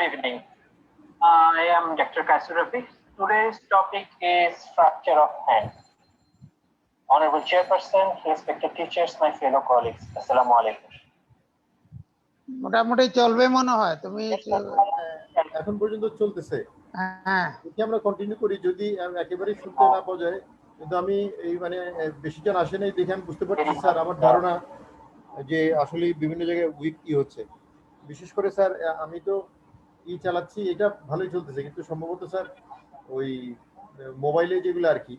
Good evening. I am Dr. Qaisur Rabbi. Today's topic is fracture of hand. Honorable Chairperson, respected teachers, my fellow colleagues, Assalamu alaikum. মোটামুটি চলবে মনে হয় তুমি এখন পর্যন্ত চলতেছে হ্যাঁ যদি আমরা কন্টিনিউ করি যদি একেবারে শুনতে না পাওয়া যায় কিন্তু আমি এই মানে বেশি জন আসে নাই দেখে আমি বুঝতে পারছি স্যার আমার ধারণা যে আসলে বিভিন্ন জায়গায় উইক কি হচ্ছে বিশেষ করে স্যার আমি তো চালাচ্ছি এটা ভালোই চলতেছে কিন্তু সম্ভবত স্যার ওই মোবাইলে যেগুলো আর কি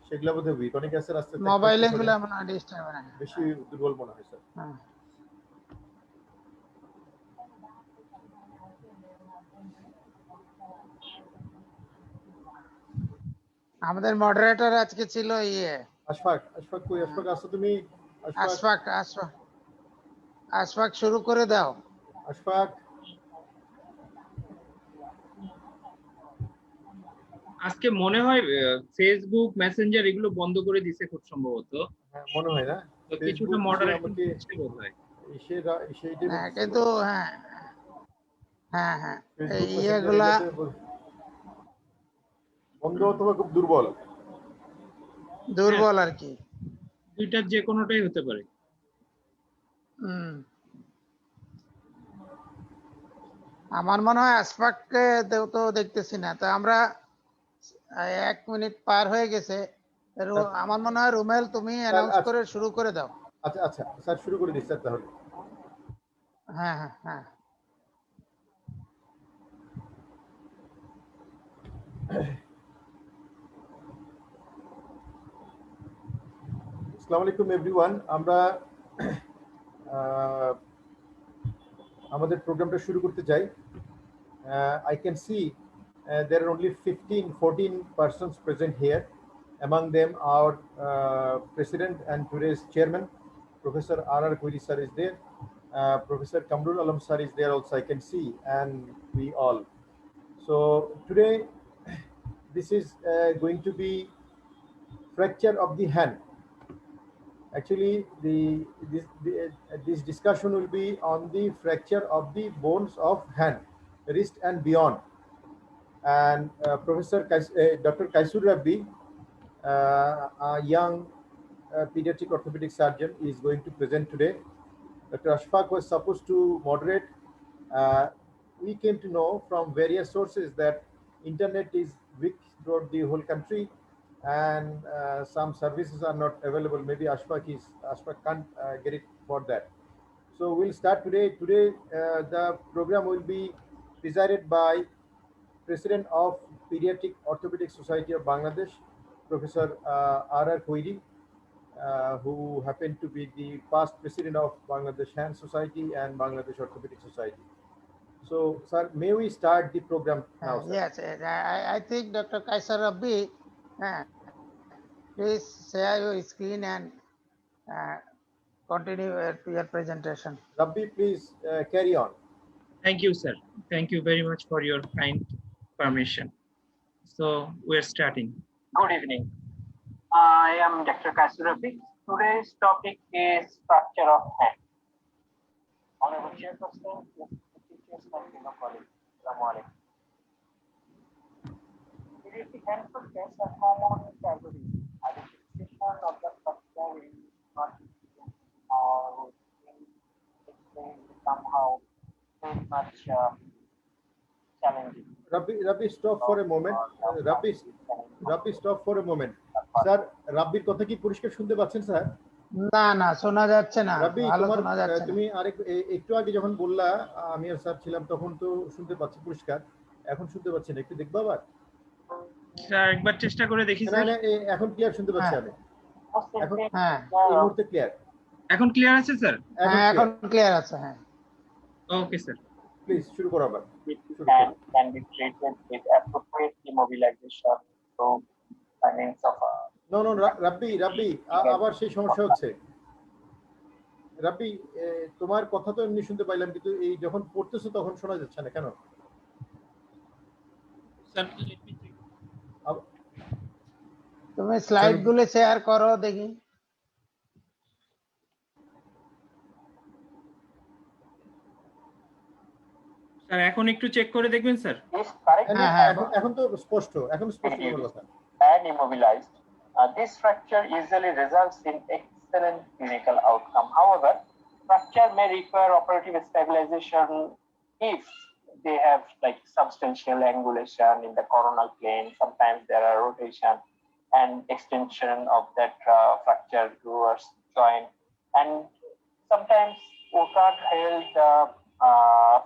সেগুলো বোধহয় উইক অনেক স্যার আসতে মোবাইলে গুলো মনে হয় ডিস্টার্ব হয় বেশি দুর্বল মনে হয় স্যার হ্যাঁ আমাদের মডারেটর আজকে ছিল আশফাক কই আশফাক আসো তুমি আশফাক শুরু করে দাও আশফাক আজকে মনে হয় ফেসবুক মেসেঞ্জার এগুলো বন্ধ করে দিয়েছে খুব সম্ভবত হ্যাঁ মনে হয় না তো কিছুটা মডারেট করতে বোধহয় হ্যাঁ কিন্তু হ্যাঁ হ্যাঁ হ্যাঁ এইগুলা বন্ধ অথবা খুব দুর্বল আর কি দুইটার যে কোনোটাই হতে পারে আমার মনে হয় আশফাককে তো দেখতেছি না তো আমরা 1 মিনিট পার হয়ে গেছে আমার মনে হয় রুমেল তুমি অ্যানাউন্স করে শুরু করে দাও আচ্ছা আচ্ছা স্যার শুরু করে দিই স্যার তাহলে হ্যাঁ হ্যাঁ হ্যাঁ আসসালামু আলাইকুম এভরিওয়ান আমরা আমাদের প্রোগ্রামটা শুরু করতে চাই I can see there are only 14 persons present here. Among them our president and today's chairman Professor R.R. Qaisur sir is there. Professor Kamrul Alam sir is there also I can see and we all. So today this is going to be fracture of the hand. Actually this discussion will be on the fracture of the bones of hand, wrist and beyond. And Dr. Qaisur Rabbi, a young pediatric orthopedic surgeon, is going to present today. Dr. Ashfaq was supposed to moderate. We came to know from various sources that internet is weak throughout the whole country and some services are not available. Maybe Ashfaq can't get it for that. So we'll start today. The program will be presided by President of Pediatric Orthopedic Society of Bangladesh, Professor R.R. Qaisur, who happened to be the past president of Bangladesh Hand Society and Bangladesh Orthopedic Society. So, sir, may we start the program now, sir? Yes, I think Dr. Qaisur Rabbi, please share your screen and continue your presentation. Rabbi, please carry on. Thank you, sir. Thank you very much for your kind permission. So we're starting. Good evening. I am Dr. Qaisur Rabbi. Today's topic is fracture of hand. Honorable Chairperson, teachers, my fellow colleagues, Assalamu alaikum. Pediatric hand fractures are common casualties. Identification of the fracture is not easy or explained somehow very much challenging. Rabbi, stop for a moment. Rabbi, stop for a moment. Sir, Rabbiর কথা কি পরিষ্কার শুনতে পাচ্ছেন sir? না শোনা যাচ্ছে না। রাব্বি, ভালো শোনা যাচ্ছে না। তুমি একটু আগে যখন বললা আমি আর স্যার ছিলাম তখন তো শুনতে পাচ্ছি পরিষ্কার। এখন শুনতে পাচ্ছি না, একটু দেখবা আবার? স্যার একবার চেষ্টা করে দেখি স্যার। না এখন ক্লিয়ার শুনতে পাচ্ছি আমি। এখন হ্যাঁ এই মুহূর্তে ক্লিয়ার। এখন ক্লিয়ার আছে স্যার? হ্যাঁ এখন ক্লিয়ার আছে হ্যাঁ। Okay sir. প্লিজ শুরু করো আবার। Can be treated with appropriate immobilization to findings of No, রাব্বি আবার সেই সমস্যা হচ্ছে। রাব্বি তোমার কথা তো এমনি শুনতে পাইলাম কিন্তু এই যখন পড়তেছো তখন শোনা যাচ্ছে না কেন? স্যার তুমি স্লাইড গুলো শেয়ার করো দেখি। স্যার এখন একটু চেক করে দেখবেন স্যার। is correctly এখন তো স্পষ্ট তোমার reduced কথা। and immobilized. This fracture usually results in excellent clinical outcome. However, fracture may require operative stabilization if they have like substantial angulation in the coronal plane. Sometimes there are rotation and extension of that fracture towards joint, and sometimes Woodward held the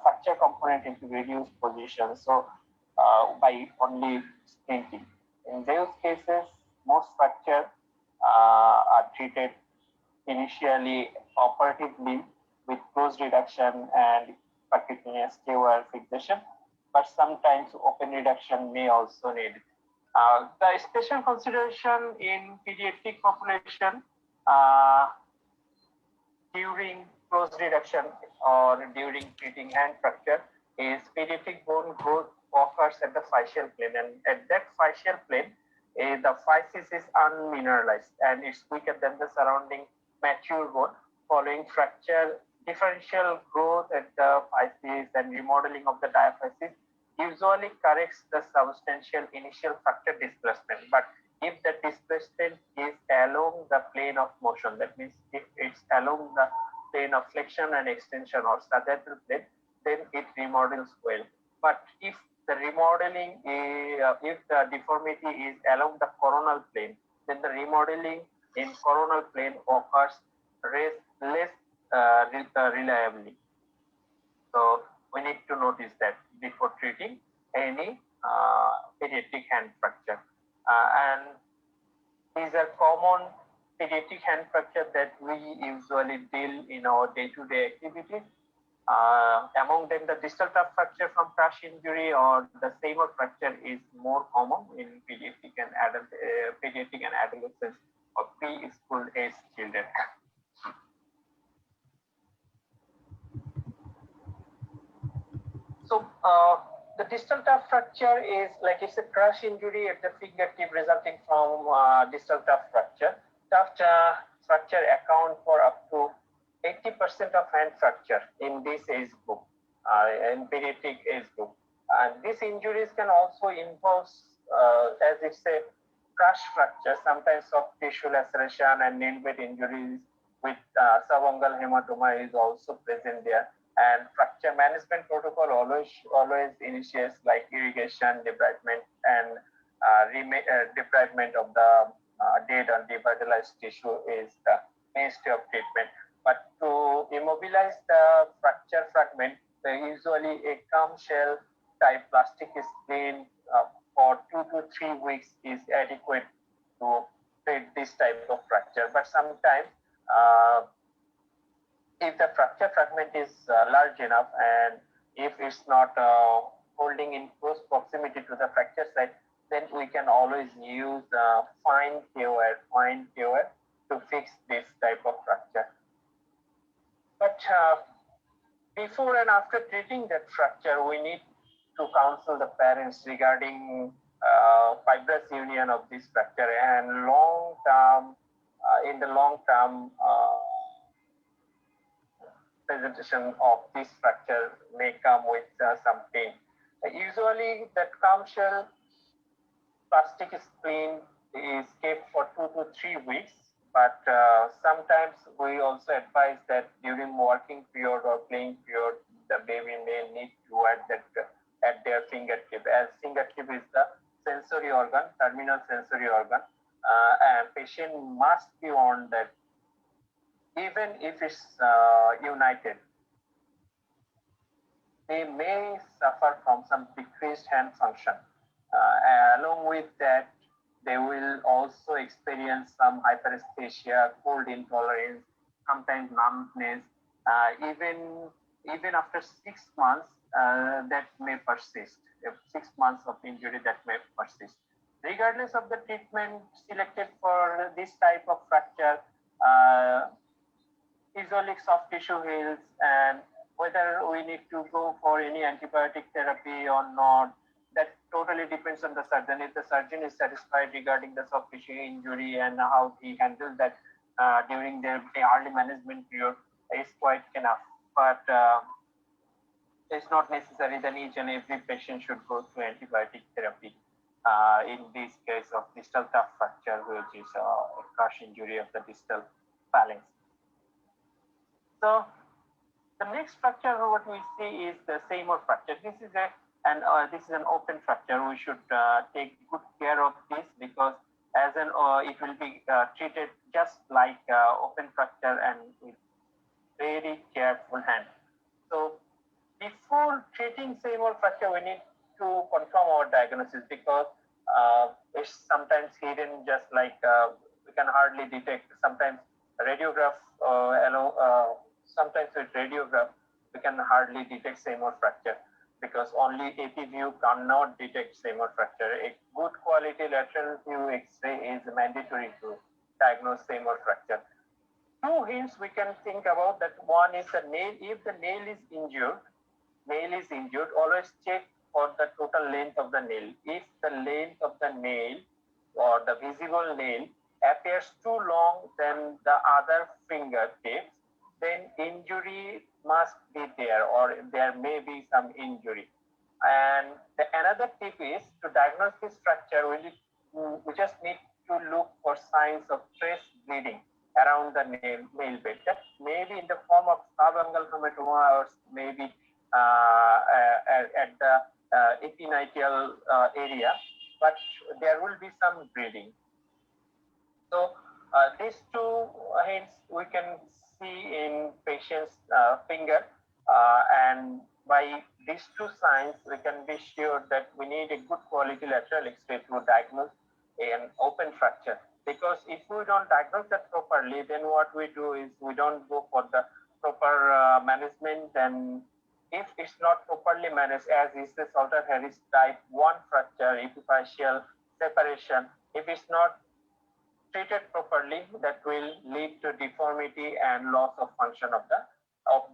fracture component into reduced position, so by only splinting. In those cases, most fracture are treated initially operatively with close reduction and percutaneous KOR fixation, but sometimes open reduction may also need. The special consideration in pediatric population during close reduction or during treating hand fracture is pediatric bone growth occurs at the fascial plane, and at that fascial plane, the physis is unmineralized and it's weaker than the surrounding mature bone. Following fracture, differential growth at the physis and remodeling of the diaphysis usually corrects the substantial initial fracture displacement. But if the displacement is along the plane of motion, that means if it's along the plane of flexion and extension or sagittal plane, then it remodels well. But if the remodeling, if the deformity is along the coronal plane, then the remodeling in coronal plane occurs less reliably. So we need to notice that before treating any pediatric hand fracture. And these are common pediatric hand fracture that we usually deal in our day-to-day activities. Among them, the distal tuft fracture from crush injury or the Seymour fracture is more common in pediatric and adolescents or preschool age children. So the distal tuft fracture is like it's a crush injury at the fingertip resulting from distal tuft fracture. Tuft fracture account for up to 80% of hand fracture in this age group, in pediatric age group. And these injuries can also involve, as it's a crush fracture, sometimes soft tissue laceration and nail bed injuries with subungual hematoma is also present there. And fracture management protocol always initiates like irrigation, debridement, and debridement of the dead or devitalized tissue is the mainstay of treatment. But to immobilize the fracture fragment, usually a cum shell type plastic spleen for 2 to 3 weeks is adequate to treat this type of fracture. But sometimes if the fracture fragment is large enough and if it's not holding in close proximity to the fracture site, then we can always use fine KOR to fix this type of fracture. But before and after treating that fracture, we need to counsel the parents regarding fibrous union of this fracture and in the long term presentation of this fracture may come with some pain. Usually that cum shell plastic spleen is kept for 2 to 3 weeks, but sometimes we also advise that during working period or playing period, the baby may need to add that at their fingertip, as fingertip is the sensory organ, terminal sensory organ, and patient must be warned that even if it's united, they may suffer from some decreased hand function. Along with that, they will also experience some hyperesthesia, cold intolerance, sometimes numbness. Even after 6 months, that may persist. 6 months of injury that may persist. Regardless of the treatment selected for this type of fracture, usually soft tissue heals, and whether we need to go for any antibiotic therapy or not, that totally depends on the surgeon. If the surgeon is satisfied regarding the soft tissue injury and how he handled that during their early management period, is quite enough. But it's not necessary that each and every patient should go through antibiotic therapy. In this case of distal tuft fracture, which is a crush injury of the distal phalanx. So the next fracture what we see is the Seymour fracture. This is an open fracture. We should take good care of this because as an it will be treated just like open fracture and with very careful hand. So before treating Seymour fracture, we need to confirm our diagnosis because it's sometimes hidden, just like we can hardly detect. Sometimes radiograph, sometimes with radiograph, we can hardly detect Seymour fracture because only AP view cannot detect Seymour fracture. A good quality lateral view X-ray is mandatory to diagnose Seymour fracture. Two hints we can think about that. One is the nail. If the nail is injured, always check for the total length of the nail. If the length of the nail or the visible nail appears too long than the other fingertips, then injury must be there or there may be some injury. And another tip is to diagnose this fracture, we just need to look for signs of trace bleeding around the nail bed. That may be in the form of subungual hematoma or maybe at the epinitial area, but there will be some bleeding. So these two hints we can see in patient's finger, and by these two signs we can be sure that we need a good quality lateral X-ray to diagnose an open fracture. Because if we don't diagnose that properly, then what we do is we don't go for the proper management. And if it's not properly managed, as is the Salter-Harris type 1 fracture, epiphyseal separation, if it's not treated properly, that will lead to deformity and loss of function of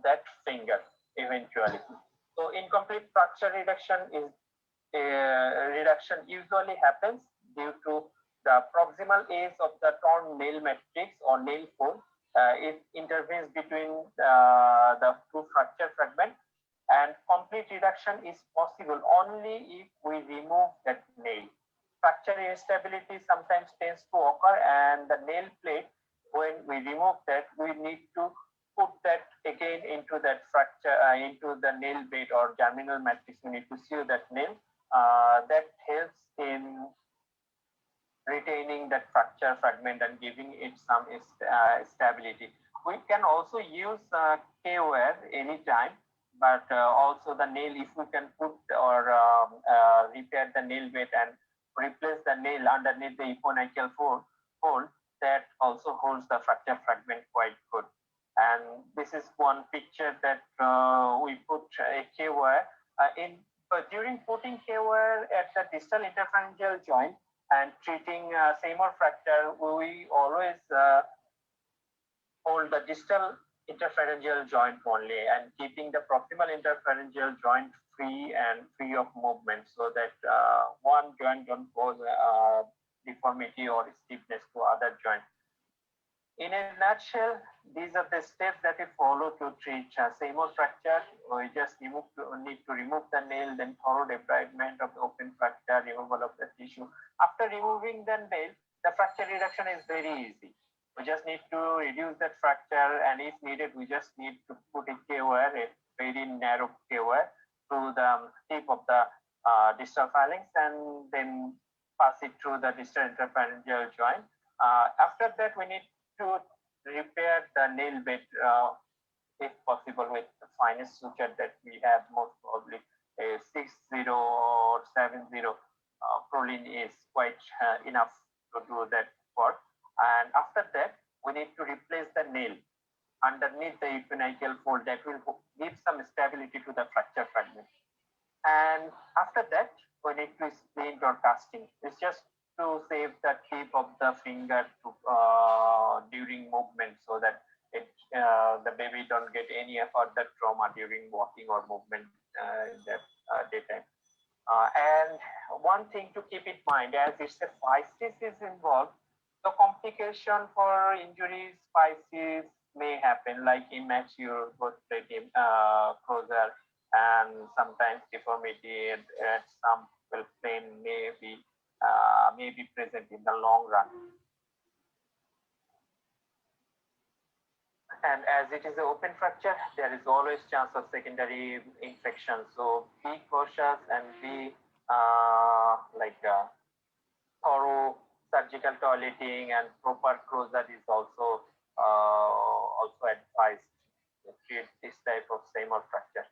that finger eventually. So incomplete fracture reduction usually happens due to the proximal edge of the torn nail matrix or nail fold. It intervenes between the two fracture fragments, and complete reduction is possible only if we remove that nail. Fracture instability sometimes tends to occur, and the nail plate, when we remove that, we need to put that again into that fracture, into the nail bed or germinal matrix. We need to sew that nail. That helps in retaining that fracture fragment and giving it some stability. We can also use K-wire anytime, but also the nail, if we can put or repair the nail bed and replace the nail underneath the epinitial fold, that also holds the fracture fragment quite good. And this is one picture that we put a K-wire during putting K-wire at the distal interpharyngeal joint and treating Seymour fracture. We always hold the distal interpharyngeal joint only and keeping the proximal interpharyngeal joint free of movement, so that one joint don't cause deformity or stiffness to other joint. In a nutshell, these are the steps that we follow to treat Seymour fracture. We just need to remove the nail, then thorough debridement of the open fracture, removal of the tissue. After removing the nail, the fracture reduction is very easy. We just need to reduce that fracture, and if needed, we just need to put a K-wire, a very narrow K-wire, through the tip of the distal phalanx, and then pass it through the distal interpharyngeal joint. After that, we need to repair the nail bed, if possible, with the finest suture that we have. Most probably a 6-0 or 7-0 Prolene is quite enough to do that work. And after that, we need to replace the nail underneath the epinitial fold. That will give some stability to the fracture fragment. And after that, we need to splint or casting. It's just to save the tip of the finger during movement, so that the baby don't get any further trauma during walking or movement in that daytime. And one thing to keep in mind, as it's a physis is involved, the complication for injuries, physis may happen, like immature growth plate closure and sometimes deformity at some plane may be present in the long run. And as it is an open fracture, there is always chance of secondary infection. So be cautious and be thorough surgical toileting and proper closure is also advised to treat this type of same fracture.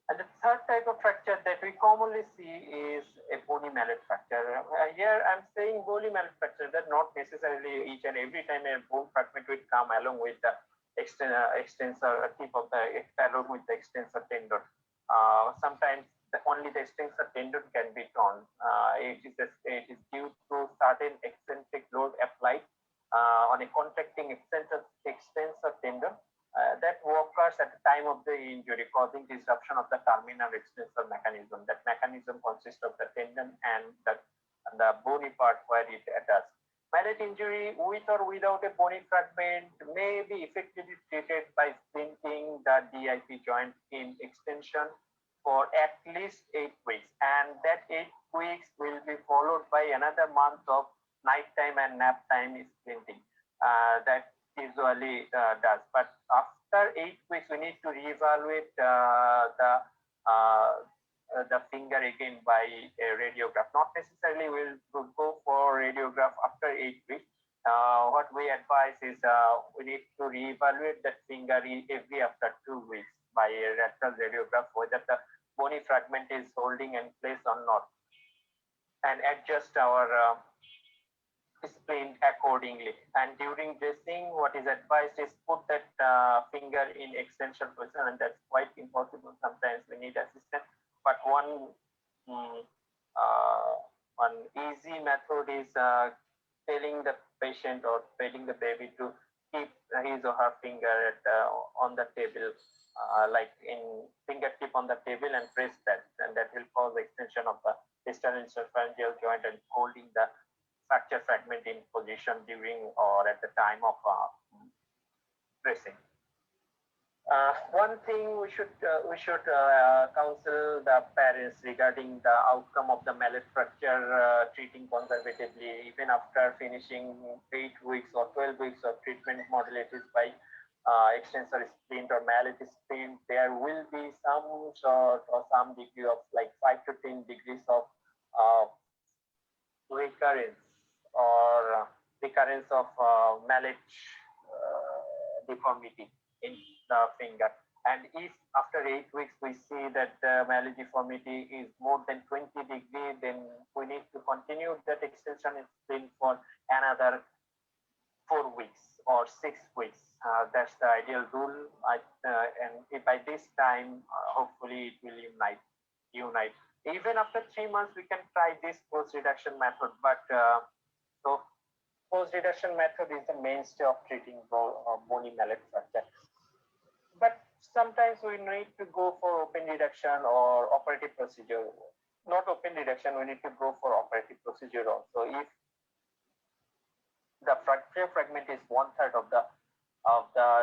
And the third type of fracture that we commonly see is a bony mallet fracture. Here I'm saying bony mallet fracture, that not necessarily each and every time a bone fragment will come along with the extensor tip of the along with the extensor tendon. Sometimes only the extensor tendon can be torn. It is due to certain eccentric load applied on a contracting extensor tendon that occurs at the time of the injury, causing disruption of the terminal extensor mechanism. That mechanism consists of the tendon and the bony part where it attaches. Mallet injury with or without a bony fragment may be effectively treated by splinting the DIP joint in extension for at least 8 weeks, and that 8 weeks will be followed by another month of nighttime and nap time splinting. That usually does, but after 8 weeks we need to reevaluate the finger again by a radiograph. Not necessarily we'll go for radiograph after 8 weeks. What we advise is we need to reevaluate that finger every after 2 weeks by a rectal radiograph, whether the bony fragment is holding in place or not, and adjust our splint accordingly. And during dressing, what is advised is put that finger in extension position, and that's quite impossible. Sometimes we need assistance, but one easy method is telling the patient or telling the baby to keep his or her finger on the table, like in fingertip on the table, and press that, and that will cause extension of the distal interphalangeal joint and holding the fracture fragment in position during or at the time of pressing. One thing we should counsel the parents regarding the outcome of the mallet fracture, treating conservatively even after finishing 8 weeks or 12 weeks of treatment modalities by extensor splint or mallet splint. There will be some sort or some degree of like 5 to 10 degrees of recurrence of mallet deformity in the finger. And if after 8 weeks we see that the mallet deformity is more than 20 degrees, then we need to continue that extension splint for another 4 weeks or 6 weeks. That's the ideal rule. And if by this time, hopefully it will unite. Even after 3 months, we can try this post reduction method. But so post reduction method is the mainstay of treating bony mallet fracture. But sometimes we need to go for open reduction or operative procedure. Not open reduction, we need to go for operative procedure also. If the fracture fragment is 1/3 of the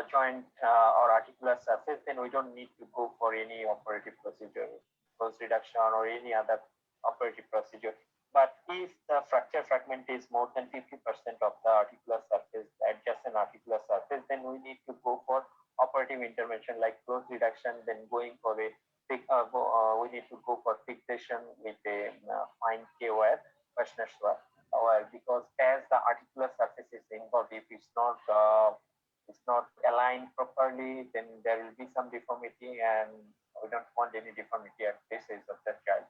joint or articular surface, then we don't need to go for any operative procedure, post reduction or any other operative procedure. But if the fracture fragment is more than 50% of the articular surface, adjacent articular surface, then we need to go for operative intervention like close reduction, then going for a we need to go for fixation with a fine K wire, Westner wire, because as the articular surface is involved, if it's not aligned properly, then there will be some deformity, and we don't want any deformity at this age of the child.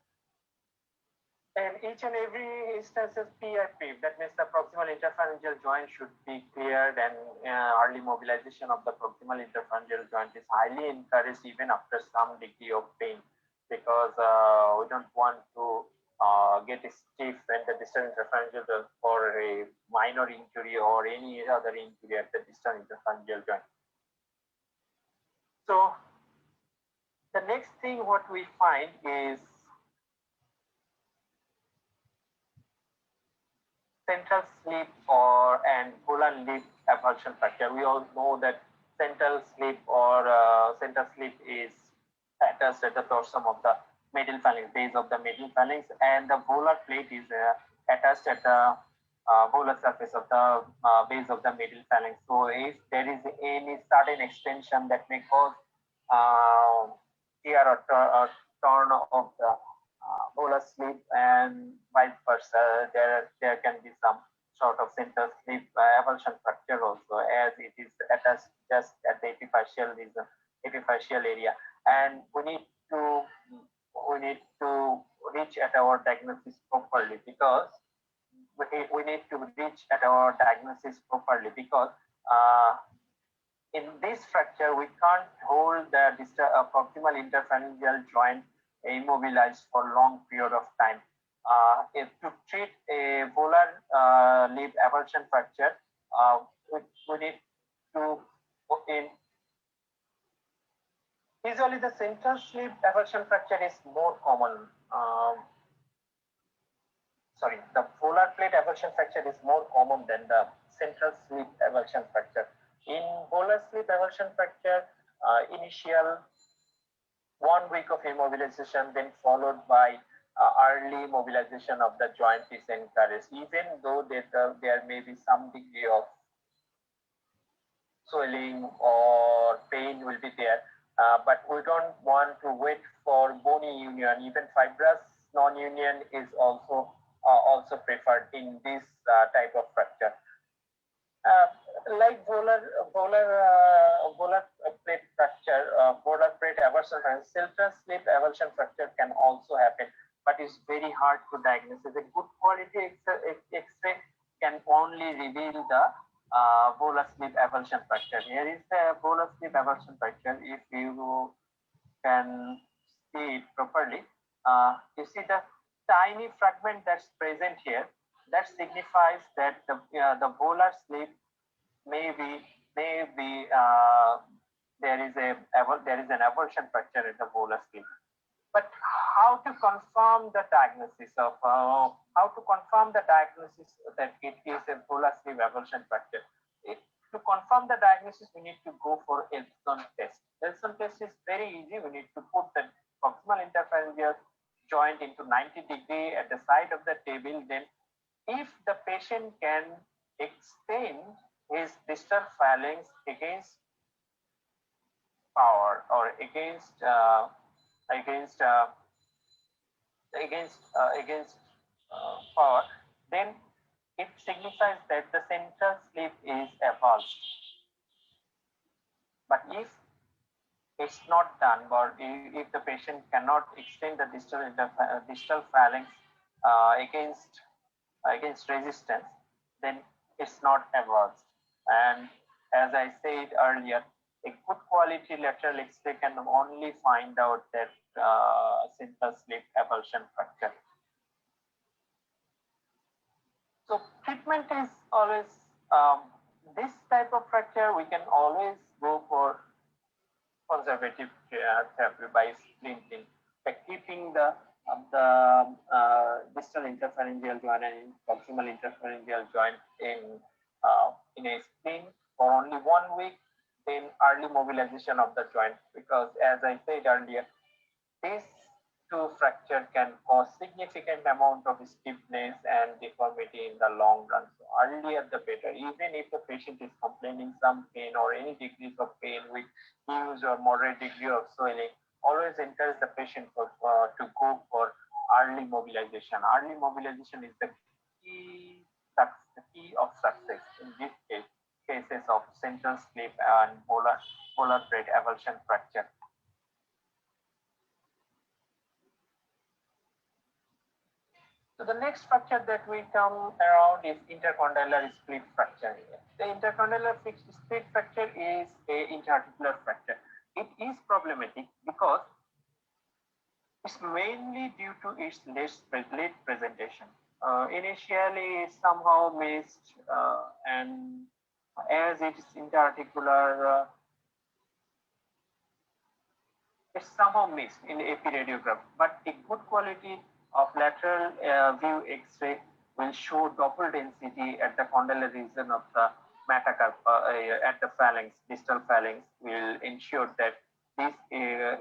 And each and every instance is PRP, that means the proximal interphalangeal joint should be cleared, and early mobilization of the proximal interphalangeal joint is highly encouraged even after some degree of pain, because we don't want to get stiff and the distal interphalangeal joint for a minor injury or any other injury at the distal interphalangeal joint. So the next thing what we find is central slip and volar lip avulsion fracture. We all know that central slip is attached at the dorsum of the middle phalanx, base of the middle phalanx, and the volar plate is attached at the volar surface of the base of the middle phalanx. So if there is any sudden extension that may cause tear or torn of the volar slip, and vice versa, there can be some sort of central slip avulsion fracture also, as it is attached just at the epiphyseal region, epiphyseal area, and we need to reach at our diagnosis properly, because we need to reach at our diagnosis properly, because in this fracture we can't hold the proximal interphalangeal joint immobilized for long period of time. If to treat a volar lip avulsion fracture, we need to usually the central slip avulsion fracture is more common. Sorry, the volar plate avulsion fracture is more common than the central slip avulsion fracture. In volar slip avulsion fracture, initial 1 week of immobilization, then followed by early mobilization of the joint is encouraged, even though there may be some degree of swelling or pain will be there, but we don't want to wait for bony union. Even fibrous non-union is also preferred in this type of fracture. Like volar plate fracture, volar plate avulsion fracture, central slip avulsion fracture can also happen, but it's very hard to diagnose. A good quality X-ray can only reveal the volar slip avulsion fracture. Here is the volar slip avulsion fracture. If you can see it properly, you see the tiny fragment that's present here. That signifies that the volar slip maybe there is an avulsion fracture in the volar slip. But how to confirm the diagnosis of that it is a volar slip avulsion fracture? To confirm the diagnosis, we need to go for Elson test. Elson test is very easy. We need to put the proximal interphalangeal joint into 90 degree at the side of the table. Then, if the patient can extend his distal phalanx against power or against power, then it signifies that the central slip is avulsed. But if it's not done, or if the patient cannot extend the distal phalanx against resistance, then it's not avulsed. And as I said earlier, a good quality lateral X-ray can only find out that central slip avulsion fracture. So treatment is always this type of fracture. We can always go for conservative therapy by splinting, by keeping the distal interphalangeal joint and proximal interphalangeal joint in a splint for only 1 week, then early mobilization of the joint, because as I said earlier, these two fracture can cause significant amount of stiffness and deformity in the long run. So earlier the better. Even if the patient is complaining some pain or any degrees of pain with huge or moderate degree of swelling, always encourage the patient to go for early mobilization. Early mobilization is the key of success in this cases of central slip and volar plate avulsion fracture. So the next fracture that we come around is intercondylar split fracture. The intercondylar split fracture is a interarticular fracture. It is problematic because it's mainly due to its late presentation. Initially, somehow missed, and as it is interarticular, it's somehow missed in epiradiograph. But a good quality of lateral view X-ray will show doppel density at the condylar region of the metacarp, at the phalanx, distal phalanx, will ensure that this there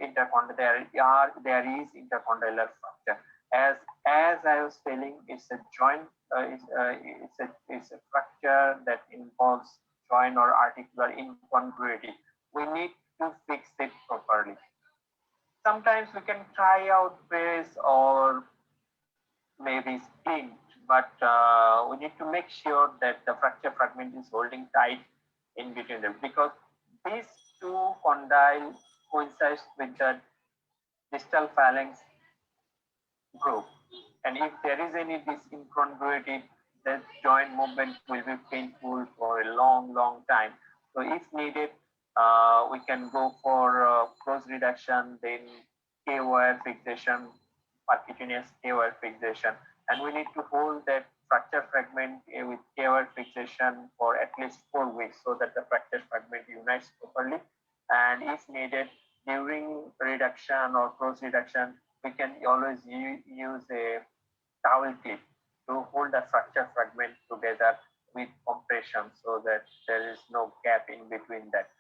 is intercondylar fracture. As I was telling, it's a joint, it's a fracture that involves joint or articular incongruity. We need to fix it properly. Sometimes we can try out brace or maybe splint, but we need to make sure that the fracture fragment is holding tight in between them, because these two condyle coincides with the distal phalanx group, and if there is any disincongruity, the joint movement will be painful for a long time. So if needed, we can go for close reduction, then K-wire fixation, percutaneous K-wire fixation, and we need to hold that fracture fragment with K-wire fixation for at least 4 weeks so that the fracture fragment unites properly. And if needed, during reduction or close reduction, we can always use a towel clip to hold the fracture fragment together with compression so that there is no gap in between that.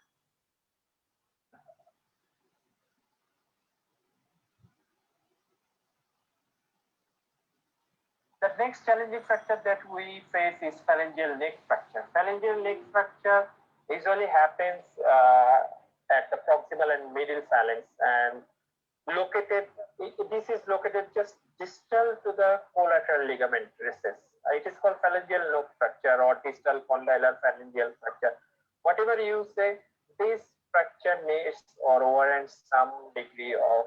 The next challenging fracture that we face is phalangeal leg fracture. Phalangeal leg fracture usually happens at the proximal and middle phalanx, and this is located just distal to the collateral ligament recess. It is called phalangeal leg fracture or distal condylar phalangeal fracture. Whatever you say, this fracture needs or warrants some degree of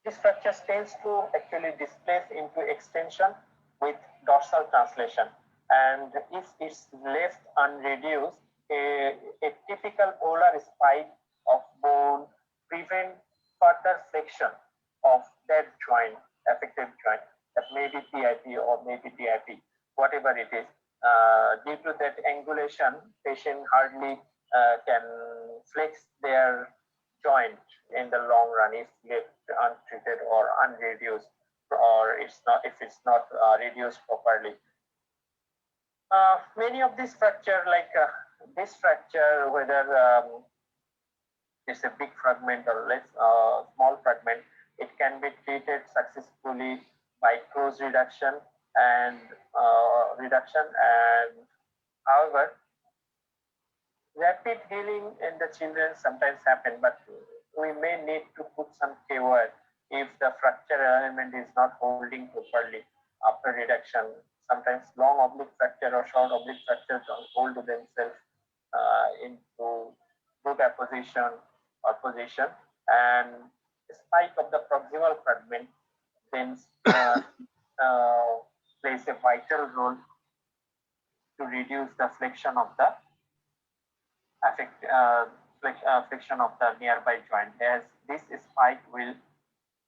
this fracture tends to actually displace into extension with dorsal translation, and if it's left unreduced, a typical polar spike of bone prevent further flexion of that joint, affected joint. That may be PIP or maybe TIP, whatever it is. Due to that angulation, patient hardly can flex their joint in the long run if left untreated or unreduced, or if it's not reduced properly. Many of these fracture, like this fracture, whether it's a big fragment or less small fragment, it can be treated successfully by close reduction and however, rapid healing in the children sometimes happen, but we may need to put some K-wire if the fracture element is not holding properly after reduction. Sometimes long oblique fracture or short oblique fracture don't hold themselves into good apposition or position, and spike of the proximal fragment then plays a vital role to reduce the flexion of the flexion of the nearby joint, as this spike will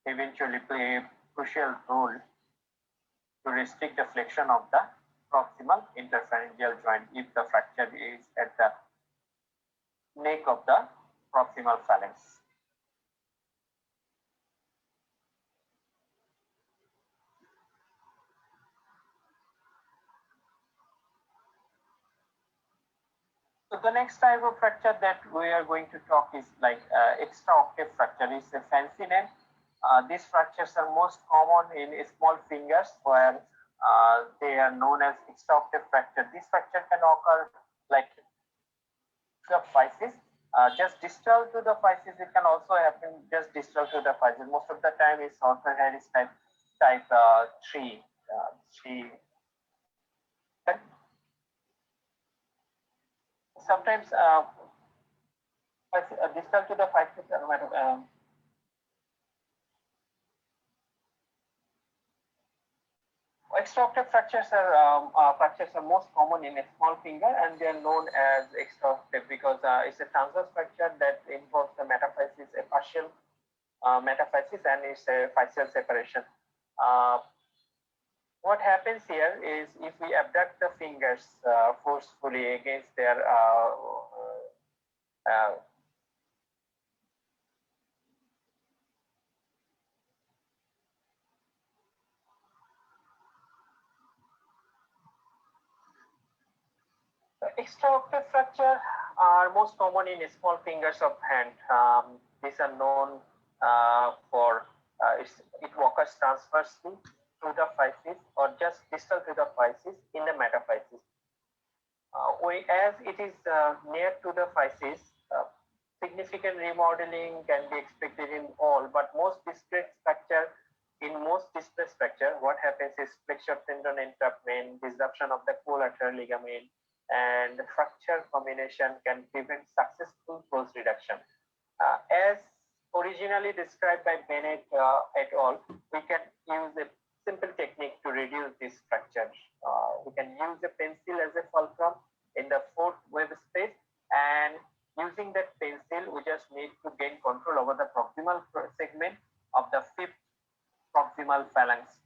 eventually play a crucial role to restrict the flexion of the proximal interphalangeal joint if the fracture is at the neck of the proximal phalanx. So the next type of fracture that we are going to talk is like extra-octave fracture. It's a fancy name. These fractures are most common in small fingers, where they are known as extra-octave fracture. This fracture can occur like the physis, just distal to the physis. It can also happen just distal to the physis. Most of the time, it's Arthur Harris type 3. Sometimes distal to the physis. Extra-octave fractures are most common in a small finger, and they are known as extra-octave because it's a transverse fracture that involves the metaphysis, a partial metaphysis, and it's a physeal separation. What happens here is if we abduct the fingers forcefully against their extraocular fracture are most common in small fingers of hand. These are known for it occurs transversely through the physis or just distal to the physis in the metaphysis. As it is near to the physis, significant remodeling can be expected in all, but most displaced fracture, what happens is flexure tendon entrapment, disruption of the collateral ligament, and fracture combination can prevent successful close reduction. As originally described by Bennett et al., we can use a simple technique to reduce this fracture. We can use a pencil as a fulcrum in the fourth web space, and using that pencil, we just need to gain control over the proximal segment of the fifth proximal phalanx.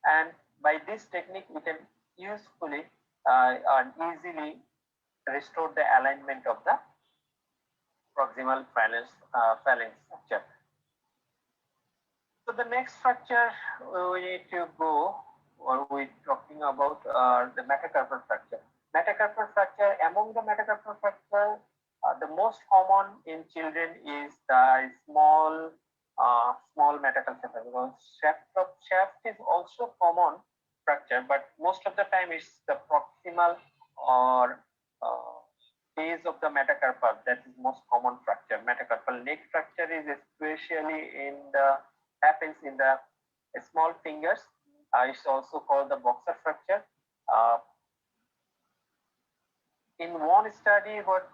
And by this technique, we can usefully and easily restore the alignment of the proximal phalanx structure. So the next structure we need to go, or we're talking about the metacarpal fracture. Metacarpal fracture, among the metacarpal fracture, the most common in children is the small metacarpal. Shaft is also common fracture, but most of the time it's the proximal or base of the metacarpal that is most common fracture. Metacarpal neck fracture is especially happens in the small fingers. It's also called the boxer fracture. In one study, what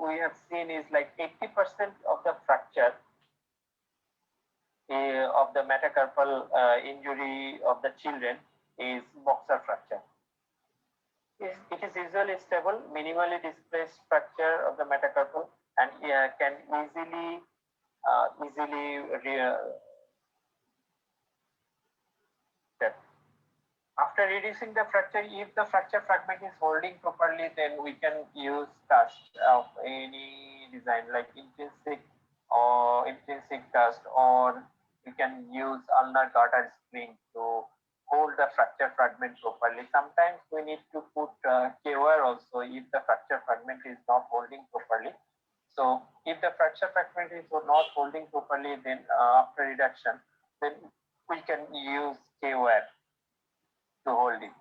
we have seen is like 80% of the fracture of the metacarpal injury of the children is boxer fracture. It is usually stable, minimally displaced fracture of the metacarpal, and can easily after reducing the fracture, if the fracture fragment is holding properly, then we can use cast of any design like intrinsic cast, or we can use ulnar garter spring to hold the fracture fragment properly. Sometimes we need to put K-wire also if the fracture fragment is not holding properly. So if the fracture fragment is not holding properly, then after reduction, then we can use K-wire to hold it.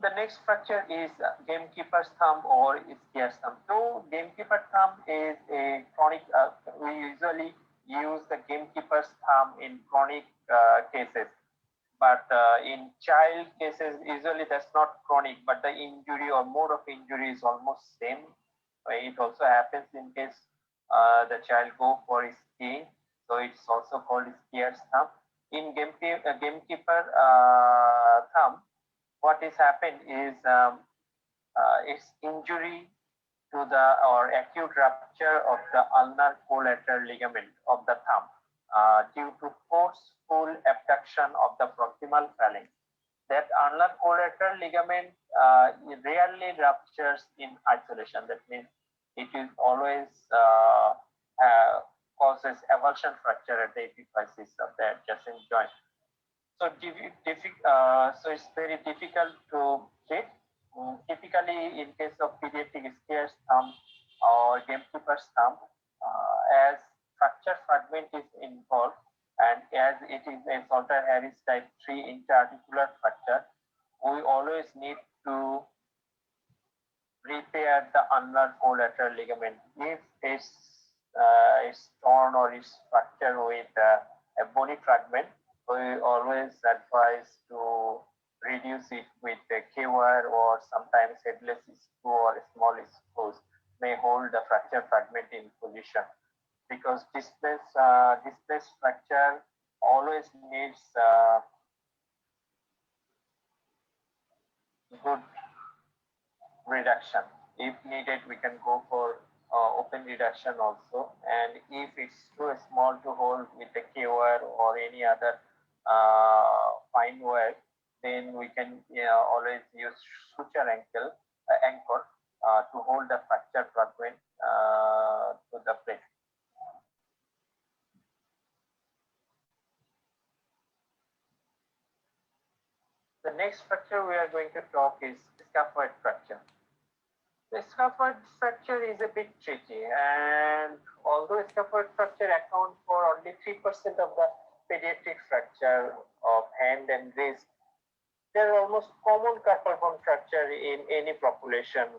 The next fracture is gamekeeper's thumb or skier's thumb. So gamekeeper thumb is a chronic, we usually use the gamekeeper's thumb in chronic cases, but in child cases, usually that's not chronic, but the injury or mode of injury is almost same. It also happens in case the child go for skiing, so it's also called skier's thumb. In gamekeeper thumb, what is happened is its injury to the or acute rupture of the ulnar collateral ligament of the thumb due to forceful abduction of the proximal phalanx. That ulnar collateral ligament rarely ruptures in isolation. That means it is always causes avulsion fracture at the epiphysis of the adjacent joint. So, so it's very difficult to treat. Typically, in case of pediatric skier's thumb or gamekeeper's thumb, as fracture fragment is involved, and as it is a Salter-Harris type 3 interarticular fracture, we always need to repair the ulnar collateral ligament. If it's torn or is fractured with a bony fragment, we always advise to reduce it with a K-wire, or sometimes headless screw or small screws may hold the fracture fragment in position, because displaced fracture always needs good reduction. If needed, we can go for open reduction also, and if it's too small to hold with a K-wire or any other fine wire, then we can always use suture anchor to hold the fracture fragment to the plate. The next fracture we are going to talk is scaphoid fracture. The scaphoid fracture is a bit tricky, and although scaphoid fracture accounts for only 3% of the pediatric fracture of hand and wrist, there are almost common carpal bone fracture in any population.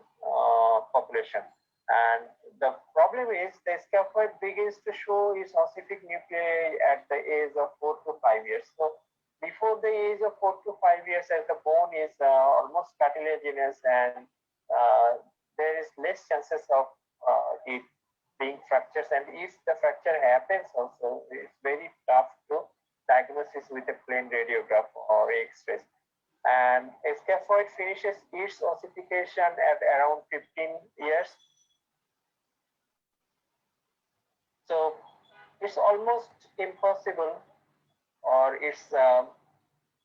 And the problem is the scaphoid begins to show its ossific nuclei at the age of 4 to 5 years. So before the age of 4 to 5 years, as the bone is almost cartilaginous, and there is less chances of it being fractures, and if the fracture happens also, it's very tough to diagnosis with a plain radiograph or x-rays. And a scaphoid finishes its ossification at around 15 years. So it's almost impossible, or it's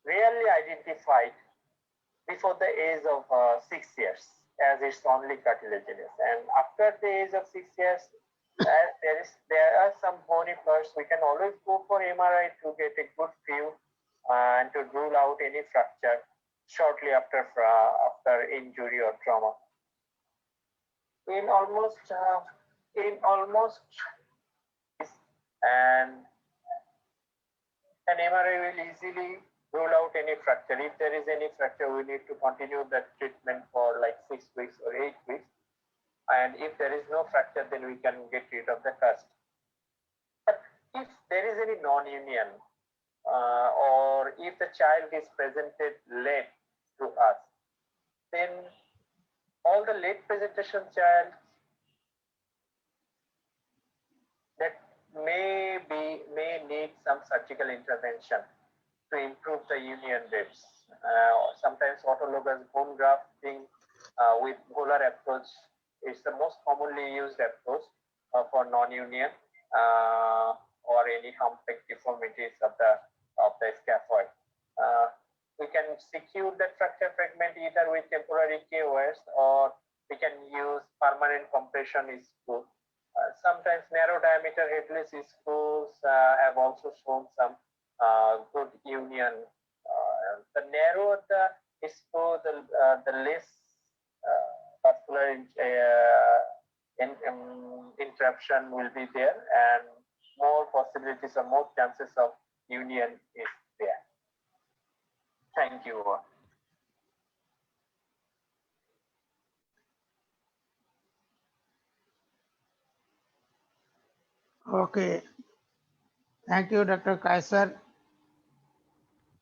rarely identified before the age of 6 years, as it's only cartilaginous. And after the age of 6 years, there are some bony parts. We can always go for MRI to get a good view and to rule out any fracture shortly after injury or trauma. In almost and an MRI will easily rule out any fracture. If there is any fracture, we need to continue that treatment for like 6 weeks or 8 weeks. And if there is no fracture, then we can get rid of the cast. But if there is any non-union, or if the child is presented late to us, then all the late presentation child that may need some surgical intervention to improve the union rates. Sometimes autologous bone grafting with volar approach is the most commonly used approach for non-union or any complex deformities of the scaphoid. We can secure that fracture fragment either with temporary K-wires, or we can use permanent compression screw. Sometimes narrow diameter headless screws have also shown some good union. The narrower the screw, the less vascular interruption will be there, and more possibilities or more chances of union is there. Thank you. Okay. Thank you, Dr. Qaisur.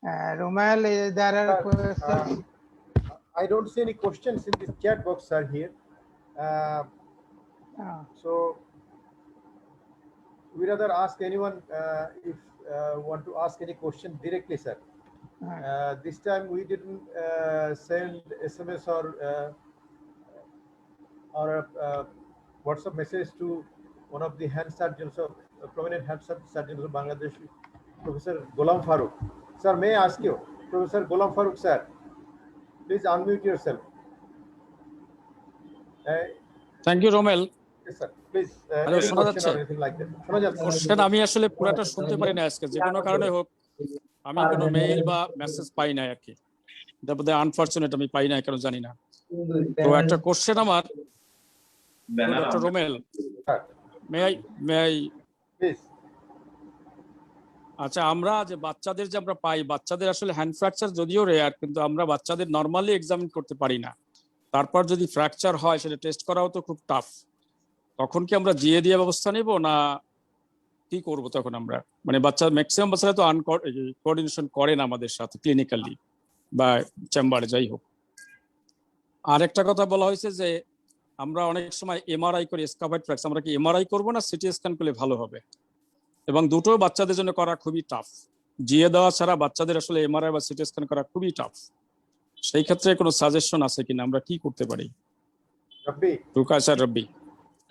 Rumel, there are questions? I don't see any questions in this chat box, sir, here. So we rather ask anyone if want to ask any question directly, sir. This time we didn't send SMS or WhatsApp message to one of the hand surgeons of prominent hand surgeons of Bangladesh, Professor Ghulam Farooq. Sir, may I ask you, Professor Ghulam Farooq, sir, please unmute yourself. Thank you, Romel. Yes, sir. Please. Hello, শোনা যাচ্ছে? Question আমি আসলে পুরোটা শুনতে পারি না আজকে, যে কোনো কারণে হোক আমি কোনো মেইল বা মেসেজ পাই না আর কি। তারপরে আনফরচুনেট আমি পাই না, কেন জানি না। তো একটা কোশ্চেন আমার, doctor Rommel, may I please. আচ্ছা, আমরা যে বাচ্চাদের যে আমরা পাই, বাচ্চাদের আসলে হ্যান্ড ফ্র্যাকচার যদিও রেয়ার, কিন্তু আমরা বাচ্চাদের নর্মালি এক্সামিন করতে পারি না। তারপর যদি ফ্র্যাকচার হয় সেটা টেস্ট করাও তো খুব টাফ। তখন কি আমরা জিয়ে দিয়ে ব্যবস্থা নেব, না কি করব তখন আমরা? মানে বাচ্চা ম্যাক্সিমাম বাচ্চারা তো কোঅর্ডিনেশন করে না আমাদের সাথে ক্লিনিক্যালি বা চেম্বারে, যাই হোক। আর একটা কথা বলা হয়েছে যে আমরা অনেক সময় এমআরআই করি স্ক্যাফয়েড ফ্র্যাকচার, আমরা কি এমআরআই করব না সিটি স্ক্যান করলে ভালো হবে? এবং দুটো বাচ্চাদের জন্য করা খুবই টাফ। জিয়ে দেওয়া ছাড়া বাচ্চাদের আসলে এমআরআই বা সিটি স্ক্যান করা খুবই টাফ। সেই ক্ষেত্রে কোনো সাজেশন আছে কিনা, আমরা কি করতে পারি? রব্বি, কায়সার রব্বি।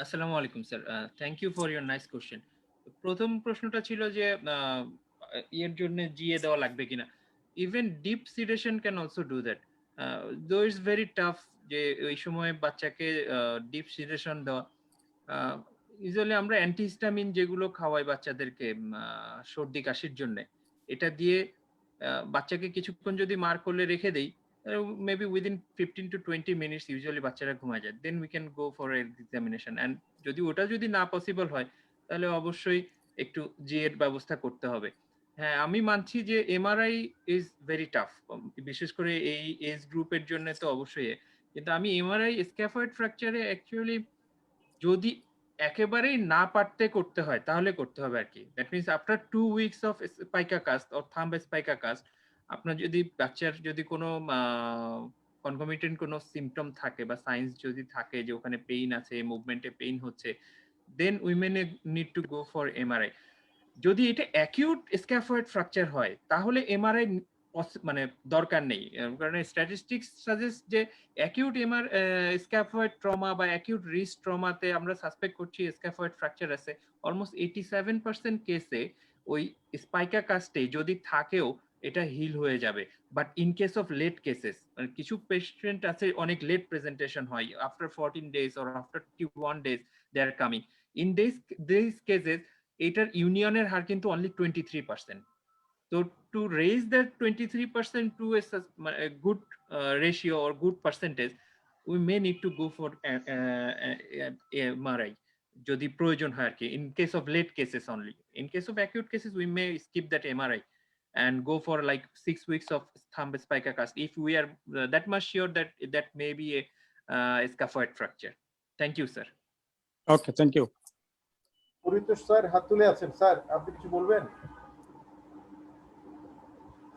আসসালামু আলাইকুম sir, thank you for your nice question. প্রথম প্রশ্নটা ছিল যে এর জন্য জিয়ে দেওয়া লাগবে কিনা। Even deep sedation can also do that, দো ইটস ভেরি টাফ যে ওই সময় বাচ্চাকে ডিপ সিডেশন দেওয়া। ইউজুয়ালি আমরা অ্যান্টিহিস্টামিন যেগুলো খাওয়াই বাচ্চাদেরকে সর্দি কাশির জন্য, এটা দিয়ে বাচ্চাকে কিছুক্ষণ যদি মার করলে রেখে দেই, maybe within 15 to 20 minutes usually বাচ্চারা ঘুমায় যায়, then we can go for examination. And যদি ওটা যদি না পসিবল হয় তাহলে অবশ্যই একটু জি এর ব্যবস্থা করতে হবে। হ্যাঁ, আমি মানছি যে এমআরআই ইজ ভেরি টাফ, বিশেষ করে এই এজ গ্রুপের জন্য তো অবশ্যই। কিন্তু আমি এমআরআই স্ক্যাফয়েড ফ্র্যাকচারে অ্যাকচুয়ালি যদি একেবারেই না পারতে করতে হয় তাহলে করতে হবে আর কি। That means after 2 weeks of spica cast or thumb spica cast, আপনার যদি বাচ্চার যদি কোনো কনকমিটেন্ট কোনো সিমটম থাকে বা সাইন্স যদি থাকে যে ওখানে পেইন আছে, মুভমেন্টে পেইন হচ্ছে, then we may need to go for MRI. যদি এটা অ্যাকিউট স্ক্যাফয়েড ফ্র্যাকচার হয় তাহলে এমআরআই মানে দরকার নেই, কারণ স্ট্যাটিস্টিক্স সাজেস্ট যে অ্যাকিউট স্ক্যাফয়েড ট্রমা বা অ্যাকিউট রিস্ট ট্রমাতে আমরা সাসপেক্ট করছি স্ক্যাফয়েড ফ্র্যাকচার আছে। অলমোস্ট 87% কেসে ওই স্পাইকা কাস্টে যদি থাকেও এটা হিল হয়ে যাবে। But in case of late cases, কিছু পেশেন্ট আছে অনেক লেট প্রেজেন্টেশন হয়, after 14 days or after 21 days they are coming. In these cases এটার ইউনিয়নের হার কিন্তু only 23%। So to raise that 23% to a good ratio or good percentage, we may need to go for MRI যদি প্রয়োজন হয় আর কি, in case of late cases only. In case of acute cases we may skip that MRI and go for like 6 weeks of thumb spica cast if we are that much sure that that may be a scaphoid fracture. Thank you, sir. Okay, thank you. Paritosh sir হাত তুলে আছেন, sir আপনি কিছু বলবেন?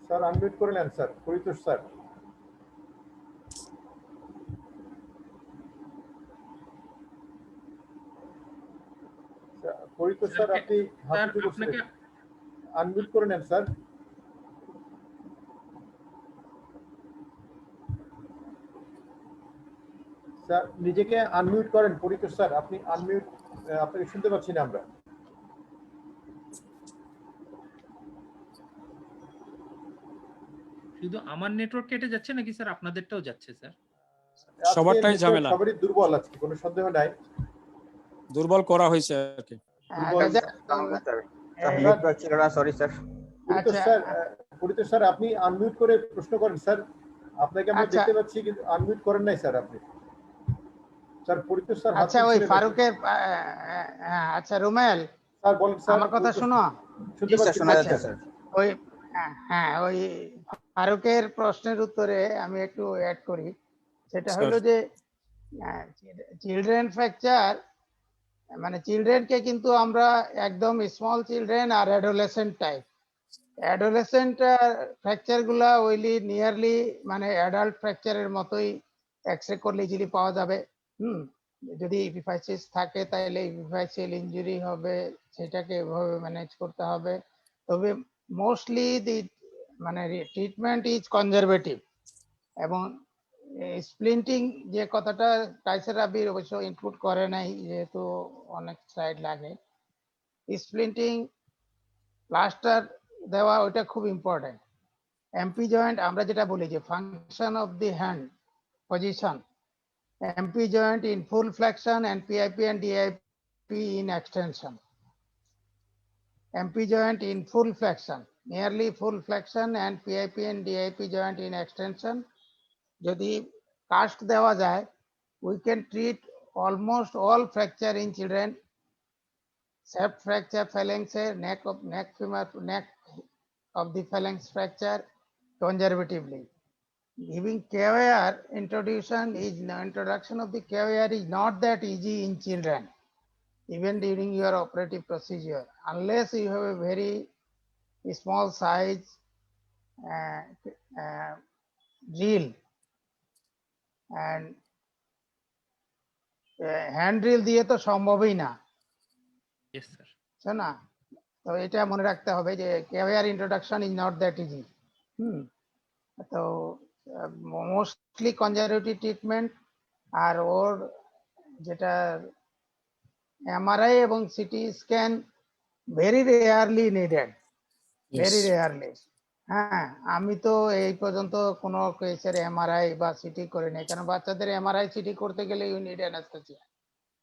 Sir unmute করে নেন sir, Paritosh sir. Paritosh sir আপনি হাত উঁচু করছেন, আনমিউট করে নেন স্যার। স্যার নিজেকে আনমিউট করেন পরিতোষ স্যার, আপনি আনমিউট, আপনাকে শুনতে পাচ্ছি না আমরা। শুধু আমার নেটওয়ার্ক কেটে যাচ্ছে নাকি স্যার আপনাদেরটাও যাচ্ছে স্যার? সবারটাই ঝামেলা, সবারই দুর্বল আজকে, কোনো সন্দেহ নাই, দুর্বল করা হয়েছে আর কি। পরিতোষ স্যার আপনি আনমিউট করে প্রশ্ন করেন স্যার, আপনাকে আমরা দেখতে পাচ্ছি কিন্তু আনমিউট করেন নাই স্যার আপনি। স্যার পরিতোষ স্যার আচ্ছা ওই ফারুকের, আচ্ছা রুমেল স্যার বলেন স্যার, আমার কথা শুনো। শুনতে পাচ্ছি স্যার। ওই হ্যাঁ ওই ফারুকের প্রশ্নের উত্তরে আমি একটু অ্যাড করি, সেটা হলো যে চিলড্রেন ফ্র্যাকচার মানে চিলড্রেনকে কিন্তু আমরা একদম small children are adolescent type, adolescent fracture গুলা ওইলি নিয়ারলি মানে অ্যাডাল্ট ফ্র্যাকচারের মতোই এক্সরে করলে ইজিলি পাওয়া যাবে। যদি ইপিফাইসিস থাকে তাহলে ইপিফাইসিয়াল ইনজুরি হবে, সেটাকে এভাবে ম্যানেজ করতে হবে। তবে মোস্টলি দি মানে ট্রিটমেন্ট ইজ কনজারভেটিভ। এবং স্প্লিন্টিং যে কথাটা কায়সার রাব্বি অবশ্য ইনক্লুড করে নাই যেহেতু অনেক স্লাইড লাগে, স্প্লিন্টিং প্লাস্টার দেওয়া ওইটা খুব ইম্পর্টেন্ট। এমপি জয়েন্ট আমরা যেটা বলি যে function of the hand position, MP joint in full flexion and PIP and DIP in extension. MP joint in full flexion, nearly full flexion and PIP and DIP joint in extension. যদি caste দেওয়া যায়, we can treat almost all fracture in children, except fracture phalanx, neck of the phalanx fracture conservatively. Giving KOR introduction of the KOR is not that easy in children, even during your operative procedure, unless you have a very small size drill and hand drill দিয়ে তো সম্ভবই না। Yes sir. না, তো এটা মনে রাখতে হবে যে KOR introduction is not that easy. তো মোস্টলি কনজারভেটিভ ট্রিটমেন্ট আর ওর যেটা এমআরআই এবং CT scan very rarely needed, very rarely. হ্যাঁ, আমি তো এই পর্যন্ত কোনো কেসের এমআরআই বা সিটি করিনি, কারণ বাচ্চাদের এমআরআই সিটি করতে গেলে you need anaesthesia.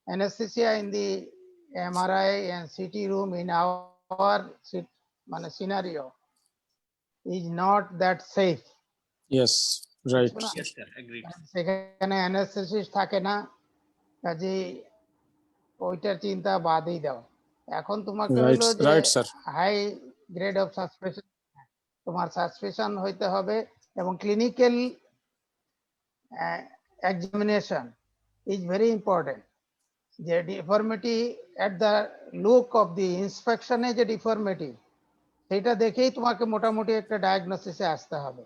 Anaesthesia in the MRI and CT room in our মানে scenario is not that safe. Yes, right. বুঝছো না? Yes, sir. Agreed. সেখানে অ্যানাস্থেসিস থাকে না, কাজে ওইটার চিন্তা বাদই দাও। এখন তোমাকে Right, হলো যে right, sir. High grade of suspicion, তোমার সাসপেশন হইতে হবে এবং clinical examination is very important. যে deformity at the look of the ইন্সপেকশনে যে ডিফর্মিটি, সেটা দেখেই তোমাকে মোটামুটি একটা ডায়াগনোসিসে আসতে হবে।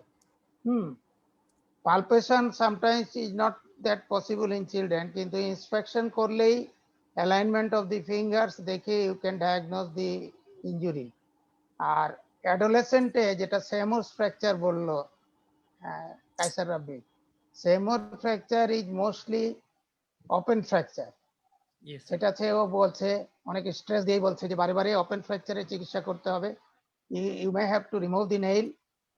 Palpation sometimes is not that possible in children, কিন্তু ইন্সপেকশন করলেই অ্যালাইনমেন্ট অফ দি ফিঙ্গার্স দেখে you can diagnose the injury. আর অ্যাডোলেসেন্টে যেটা সেমোস ফ্র্যাকচার বললো Kaiser Rabbi, Seymour fracture is mostly open fracture. Yes, sir. সেটা ও বলছে, অনেক স্ট্রেস দিয়ে বলছে যে বারে বারে ওপেন ফ্র্যাকচারের চিকিৎসা করতে হবে। You may have to remove the nail,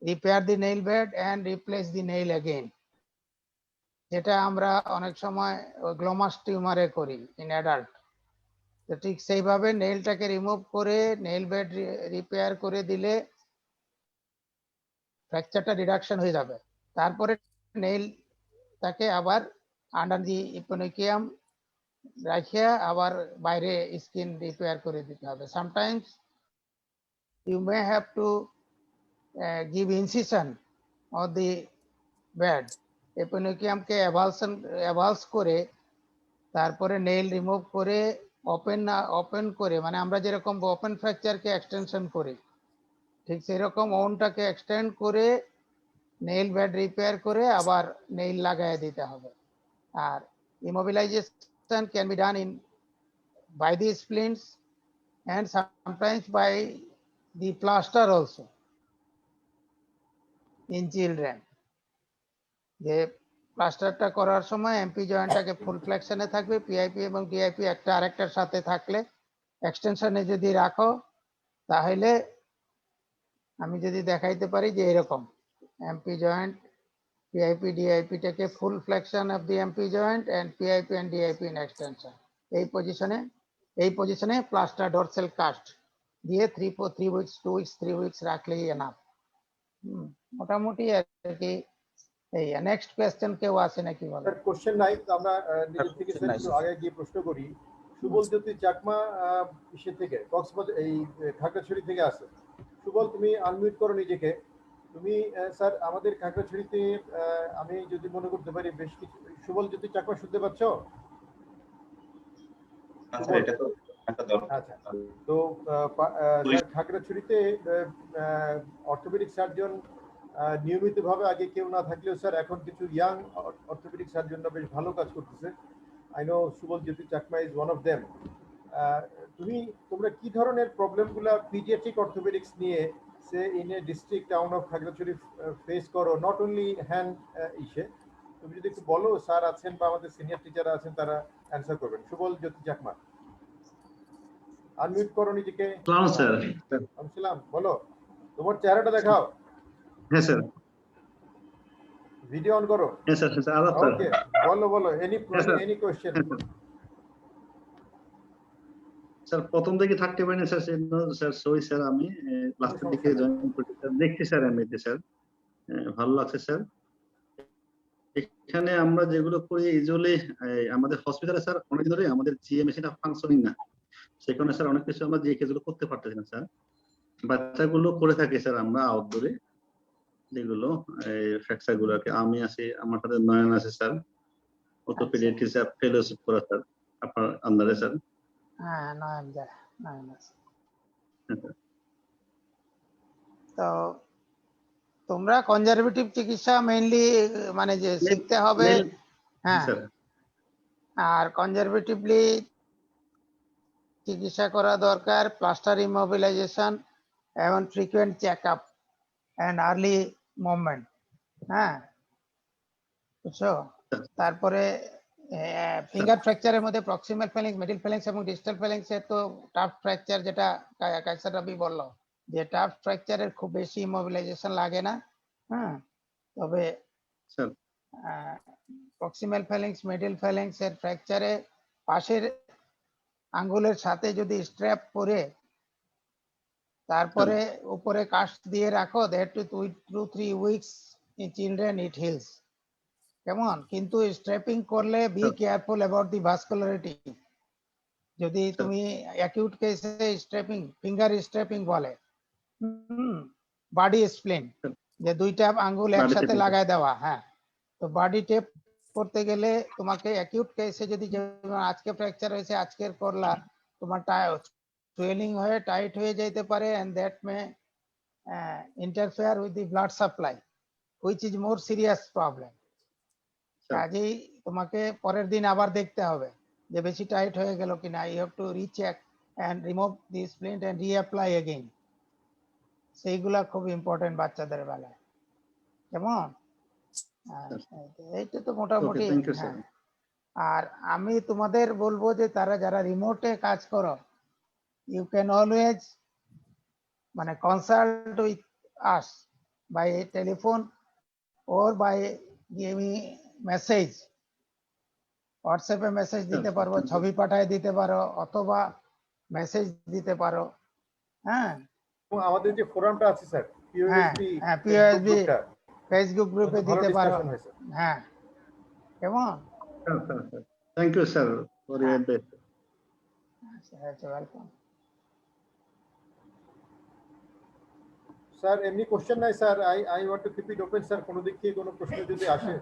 repair the nail bed and replace the nail again, যেটা আমরা অনেক সময় গ্লোমাস টিউমারে করি ইন অ্যাডাল্ট। তো ঠিক সেইভাবে নেইলটাকে রিমুভ করে নেইল বেড রিপেয়ার করে দিলে ফ্র্যাকচারটা রিডাকশন হয়ে যাবে। তারপরে নেইলটাকে আবার আন্ডার দি ইপোনিকিয়াম রাখিয়া আবার বাইরে স্কিন রিপেয়ার করে দিতে হবে। Sometimes you may have to give incision of the bed, ইপোনিকিয়ামকে এভালস করে তারপরে নেইল রিমুভ করে ওপেন করে, মানে আমরা যেরকম ওপেন ফ্র্যাকচারকে এক্সটেনশন করি ঠিক সেরকম ওনটাকে এক্সটেন্ড করে নেইল বেড রিপেয়ার করে আবার নেইল লাগায় দিতে হবে। আর immobilization can be done by the splints and sometimes by the plaster also in children. যে প্লাস্টারটা করার সময় এমপি জয়েন্টটাকে ফুল ফ্লেক্সনে থাকবে, পিআইপি এবং ডিআইপি একটা আরেকটার সাথে থাকলে এক্সটেনশনে যদি রাখো, তাহলে আমি যদি দেখাইতে পারি যে এরকম এমপি জয়েন্ট PIP DIP টাকে full flexion of the MP joint and PIP and DIP in extension, এই পজিশনে প্লাস্টার ডরসাল কাস্ট দিয়ে 3 উইকস 2 উইকস 3 উইকস রাখলেই এনাফ। মোটামুটি আর কি। এই নেক্সট কোশ্চেন কেউ আছে নাকি বলো? স্যার কোশ্চেন নাই, তো আমরা নিজে থেকে স্যার একটু আগে গিয়ে প্রশ্ন করি। সুবল জ্যোতি চাকমা ইসে থেকে কক্সবাজার এই খাগড়াছড়ি থেকে আসে। সুবল, তুমি আনমিউট করো নিজেকে। তুমি স্যার আমাদের খাগড়াছড়িতে আমি যদি মনে করতে পারি বেশ কিছু। সুবল জ্যোতি চাকমা শুনতে পাচ্ছ? আচ্ছা, তো স্যার খাগড়াছড়িতে অর্থোপেডিক সার্জন নিয়মিতভাবে আগে কেউ না থাকলেও স্যার এখন কিছু ইয়াং অর্থোপেডিক সার্জনরা বেশ ভালো কাজ করতেছে। I know Subal Jyoti Chakma is one of them. তোমরা কি ধরনের প্রবলেমগুলো পিডিয়াট্রিক অর্থোপেডিক্স নিয়ে say in a district town of Khagrachhari face করো, নট অনলি হ্যান্ড ইসে? তুমি যদি একটু বলো, স্যার আছেন বা আমাদের সিনিয়র টিচার আছেন, তারা অ্যান্সার করবেন। সুবল জ্যোতি চাকমা, আনমিউট করো নিজেকে। সালাম স্যার। সালাম, বলো, তোমার চেহারাটা দেখাও। হ্যাঁ স্যার। ভিডিও অন করো। হ্যাঁ স্যার। আদাব স্যার। ওকে, বলো এনি কোশ্চেন। স্যার প্রথম থেকে থাকতে পারিনি স্যার, স্যার সরি স্যার, আমি লাস্টের দিকে জয়েন করতে স্যার, দেখছি স্যার এমনিতে স্যার, ভালো লাগছে স্যার। এখানে আমরা যেগুলো করি ইউজুয়ালি আমাদের হসপিটালে স্যার অনেক ধরে আমাদের জিএ মেশিনটা ফাংশনিং না, সেখানে স্যার অনেক কিছু আমরা যে কেসগুলো করতে পারতেছি না স্যার। বাচ্চাগুলো করে থাকি স্যার আমরা আউটডোরে, যেগুলো ফ্র্যাকচার গুলোকে আমি আছি, আমার সাথে নয়ন আছে স্যার, অর্থোপেডিক্স ফেলোশিপ করা স্যার আপনার আন্ডারে স্যার। হ্যাঁ, নয়ন আছে। তো তোমরা কনজারভেটিভ চিকিৎসা মেইনলি মানে যে শিখতে হবে। হ্যাঁ, আর কনজারভেটিভলি চিকিৎসা করা দরকার, প্লাস্টার ইমোবিলাইজেশন এবং frequent checkup and early movement. হ্যাঁ, বুঝছো? তারপরে ফিঙ্গার ফ্র্যাকচারের মধ্যে প্রক্সিমাল ফ্যালেঙ্কস, মিডল ফ্যালেঙ্কস এবং ডিস্টাল ফ্যালেঙ্কস এর তো টাফ ফ্র্যাকচার, যেটা কায়সার রাব্বি বললো, যে টাফ ফ্র্যাকচারের খুব বেশি ইমোবিলাইজেশন লাগে না। হ্যাঁ, তবে প্রক্সিমাল ফ্যালেঙ্কস, মিডল ফ্যালেঙ্কস এর ফ্র্যাকচারে পাশের আঙ্গুলের সাথে যদি স্ট্র্যাপ পরে তারপরে উপরে কাস্ট দিয়ে রাখো, that to 2-3 weeks in children it heals. কেমন? কিন্তু স্ট্রেপিং করলে be careful about the vascularity. যদি তুমি অ্যাকিউট কেসে স্ট্রেপিং, ফিঙ্গার স্ট্রেপিং বলে, বডি স্প্লিন, যে দুইটা আঙ্গুল একসাথে লাগায় দেওয়া, হ্যাঁ, তো বডি টেপ করতে গেলে তোমাকে অ্যাকিউট কেসে যদি যেমন আজকে ফ্র্যাকচার হয়েছে আজকের করলা, তোমার সুয়েলিং হয়ে টাইট হয়ে যেতে পারে, and that may interfere with the blood supply which is more serious problem. কাজেই তোমাকে পরের দিন আবার দেখতে হবে যে বেশি টাইট হয়ে গেল কিনা। You have to recheck and remove the splint and reapply again. সেইগুলা খুব ইম্পর্টেন্ট বাচ্চাদের বেলায়। কেমন? এইটা তো মোটামুটি। হ্যাঁ, আর আমি তোমাদের বলবো যে তারা যারা রিমোটে কাজ করো, ইউ ক্যান অলওয়েজ মানে consult with us by telephone or by giving message, হোয়াটসঅ্যাপে মেসেজ দিতে পারবো, ছবি পাঠায় দিতে পারো, অথবা মেসেজ দিতে পারো। হ্যাঁ, আমাদের যে ফোরামটা আছে স্যার, পিওএসবি ফেসবুক গ্রুপে দিতে পারো। হ্যাঁ, কেমন? Thank you sir for your advice. আচ্ছা, ওয়েলকাম। স্যার এমনি কোশ্চেন নাই sir, I want to keep it open sir, কোনো দিক থেকে কোনো প্রশ্ন যদি আসে,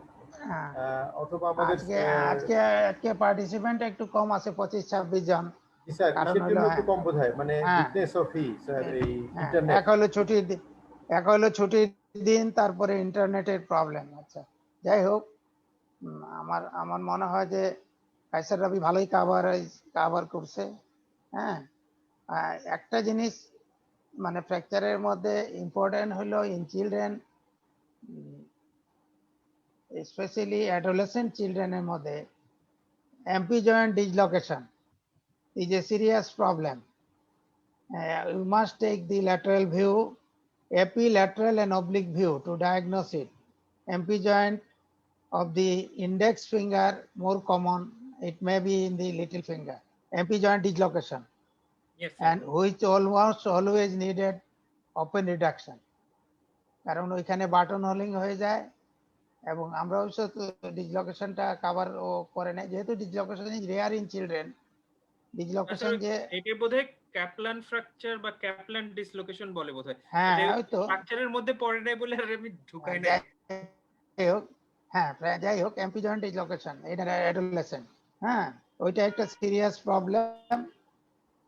অথবা আমাদের আজকে পার্টিসিপেন্ট একটু কম আছে, 25-26 জন। স্যার কিসের জন্য একটু কম বোধহয়, মানে উইকনেস অফ স্যার এই ইন্টারনেট। এক হলো ছুটির দিন, তারপরে ইন্টারনেটের প্রবলেম। আচ্ছা, যাই হোক, আমার মনে হয় যে কায়সার রবি ভালোই কাভার করছে। হ্যাঁ, একটা জিনিস মানে ফ্র্যাকচারের মধ্যে ইম্পর্টেন্ট হলো ইন চিলড্রেন, স্পেশালি অ্যাডোলেসেন্ট চিলড্রেনের মধ্যে MP joint dislocation is a serious problem. We must take the lateral view, epilateral and oblique view to diagnose it. MP joint of the index finger more common, it may be in the little finger. MP joint dislocation. Yes, and which almost always needed open reduction. কারণ ওইখানে button হোলিং হয়ে যায়, এবং আমরা অবশ্য ডিসলোকেশনটা cover করে নেই, যেহেতু dislocation is rare in children. Dislocation যে এটা বোধহয় ক্যাপলান ফ্র্যাকচার বা ক্যাপলান ডিসলোকেশন বলে বোধহয়। হ্যাঁ, হয়তো ফ্র্যাকচারের মধ্যে পড়ে নাই বলে আর আমি ঢুকাই নাই। যাই হোক, এমপি জয়েন্ট ডিসলোকেশন, এটা অ্যাডোলেসেন্ট। হ্যাঁ, ওইটা একটা সিরিয়াস প্রবলেম।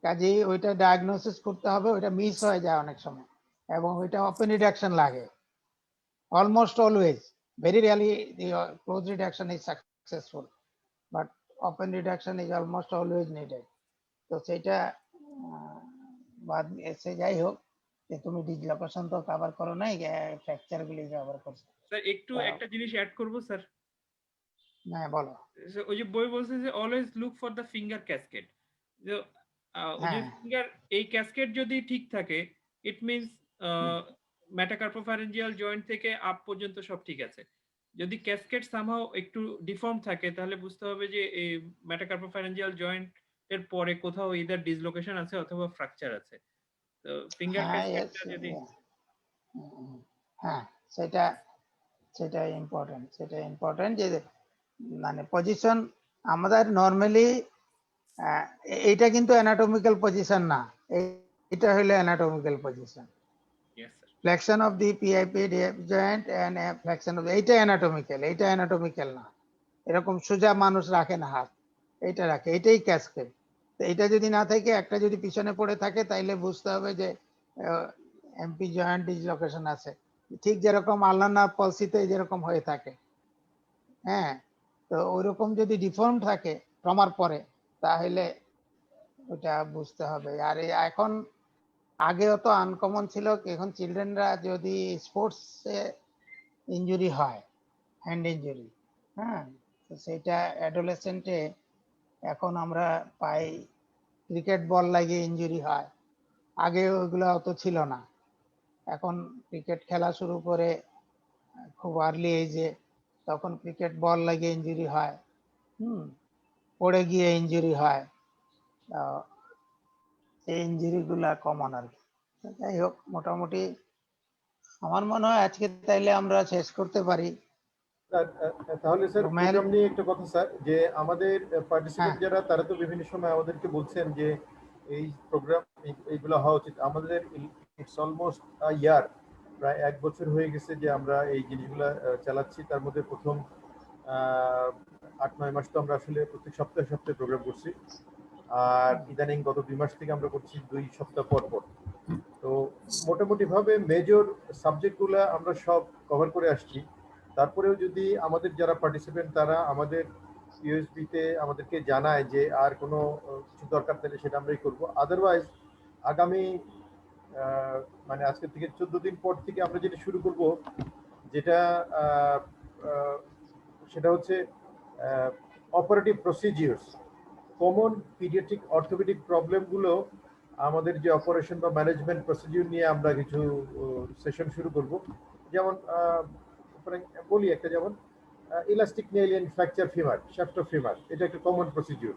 কাজেই ওইটা ডায়াগনোসিস করতে হবে, ওইটা মিস হয়ে যায় অনেক সময়, এবং ওইটা ওপেন রিডাকশন লাগে almost always. Very rarely the close reduction is successful, but open reduction is almost always needed. তো সেটা বাদ এসে, যাই হোক, যে তুমি ডিসলোকেশন তো কভার করো নাই, ফ্র্যাকচার গুলি কভার করছো। স্যার একটু একটা জিনিস অ্যাড করব স্যার। হ্যাঁ, বলো। ওই যে বই বলছে যে always look for the finger cascade. যে ওই যে ফিঙ্গার এই ক্যাসকেড যদি ঠিক থাকে, ইট মিন্স মেটাকার্পোফ্যারেঞ্জিয়াল জয়েন্ট থেকে আপ পর্যন্ত সব ঠিক আছে। যদি ক্যাসকেড সামহাও একটু ডিফর্ম থাকে, তাহলে বুঝতে হবে যে এই মেটাকার্পোফ্যারেঞ্জিয়াল জয়েন্ট এর পরে কোথাও ইদার ডিসলোকেশন আছে অথবা ফ্র্যাকচার আছে। তো ফিঙ্গার ক্যাসকেডটা যদি হ্যাঁ, সেটা ইম্পর্টেন্ট যে মানে পজিশন আমাদের নরমালি, এইটা কিন্তু অ্যানাটমিক্যাল পজিশন না, এটা হলো anatomical position. Flexion of the PIP joint and flexion of, এইটা অ্যানাটমিক্যাল না। এরকম সোজা মানুষ রাখে না হাত, এইটা রাখে, এটাই ক্যাসকেড। তো এটা যদি না থাকে, একটা যদি পিছনে পড়ে থাকে, তাইলে বুঝতে হবে যে এমপি জয়েন্ট ডিসলোকেশন আছে। ঠিক যেরকম আল্লাহ পলসিতে যেরকম হয়ে থাকে। হ্যাঁ, তো ওইরকম যদি ডিফর্ম থাকে ট্রমার পরে, তাহলে ওটা বুঝতে হবে। আর এখন আগেও তো আনকমন ছিল, এখন চিলড্রেনরা যদি স্পোর্টসে ইনজুরি হয়, হ্যান্ড ইনজুরি, হ্যাঁ, তো সেটা অ্যাডোলেসেন্টে এখন আমরা পাই ক্রিকেট বল লাগিয়ে ইনজুরি হয়। আগে ওইগুলো অত ছিল না। এখন ক্রিকেট খেলা শুরু করে খুব আর্লি এজে, তখন ক্রিকেট বল লাগিয়ে ইনজুরি হয়, পড়ে গিয়ে ইনজুরি হয়। এই ইনজুরি গুলা কমন আর কি। যাই হোক, মোটামুটি আমার মনে হয় আজকে তাইলে আমরা শেষ করতে পারি। তাহলে স্যার রুমেল? প্রোগ্রাম নিয়ে একটা কথা স্যার, যে আমাদের পার্টিসিপেন্ট হ্যাঁ। যারা তারা তো বিভিন্ন সময় আমাদেরকে বলছেন যে এই প্রোগ্রাম এইগুলো হওয়া উচিত। আমাদের ইটস অলমোস্ট ইয়ার, প্রায় 1 বছর হয়ে গেছে যে আমরা এই জিনিসগুলো চালাচ্ছি। তার মধ্যে প্রথম 8-9 মাস তো আমরা আসলে প্রত্যেক সপ্তাহে সপ্তাহে প্রোগ্রাম করছি, আর ইদানিং গত 2 মাস থেকে আমরা করছি 2 সপ্তাহ পর পর। তো মোটামুটি ভাবে মেজর সাবজেক্টগুলো আমরা সব কভার করে আসছি। তারপরেও যদি আমাদের যারা পার্টিসিপেন্ট তারা আমাদের ইউএসবিতে আমাদেরকে জানায় যে আর কোনো কিছু দরকার, তাহলে সেটা আমরাই করব। আদারওয়াইজ আগামী মানে আজকে থেকে 14 দিন পর থেকে আমরা যেটা শুরু করব, যেটা সেটা হচ্ছে operative procedures, common paediatric orthopaedic প্রবলেমগুলো আমাদের যে অপারেশন বা ম্যানেজমেন্ট প্রসিডিউর নিয়ে আমরা কিছু সেশন শুরু করব। যেমন বলি একটা, যেমন elastic nail and fracture femur, shaft of femur, এটা একটা কমন প্রসিডিউর।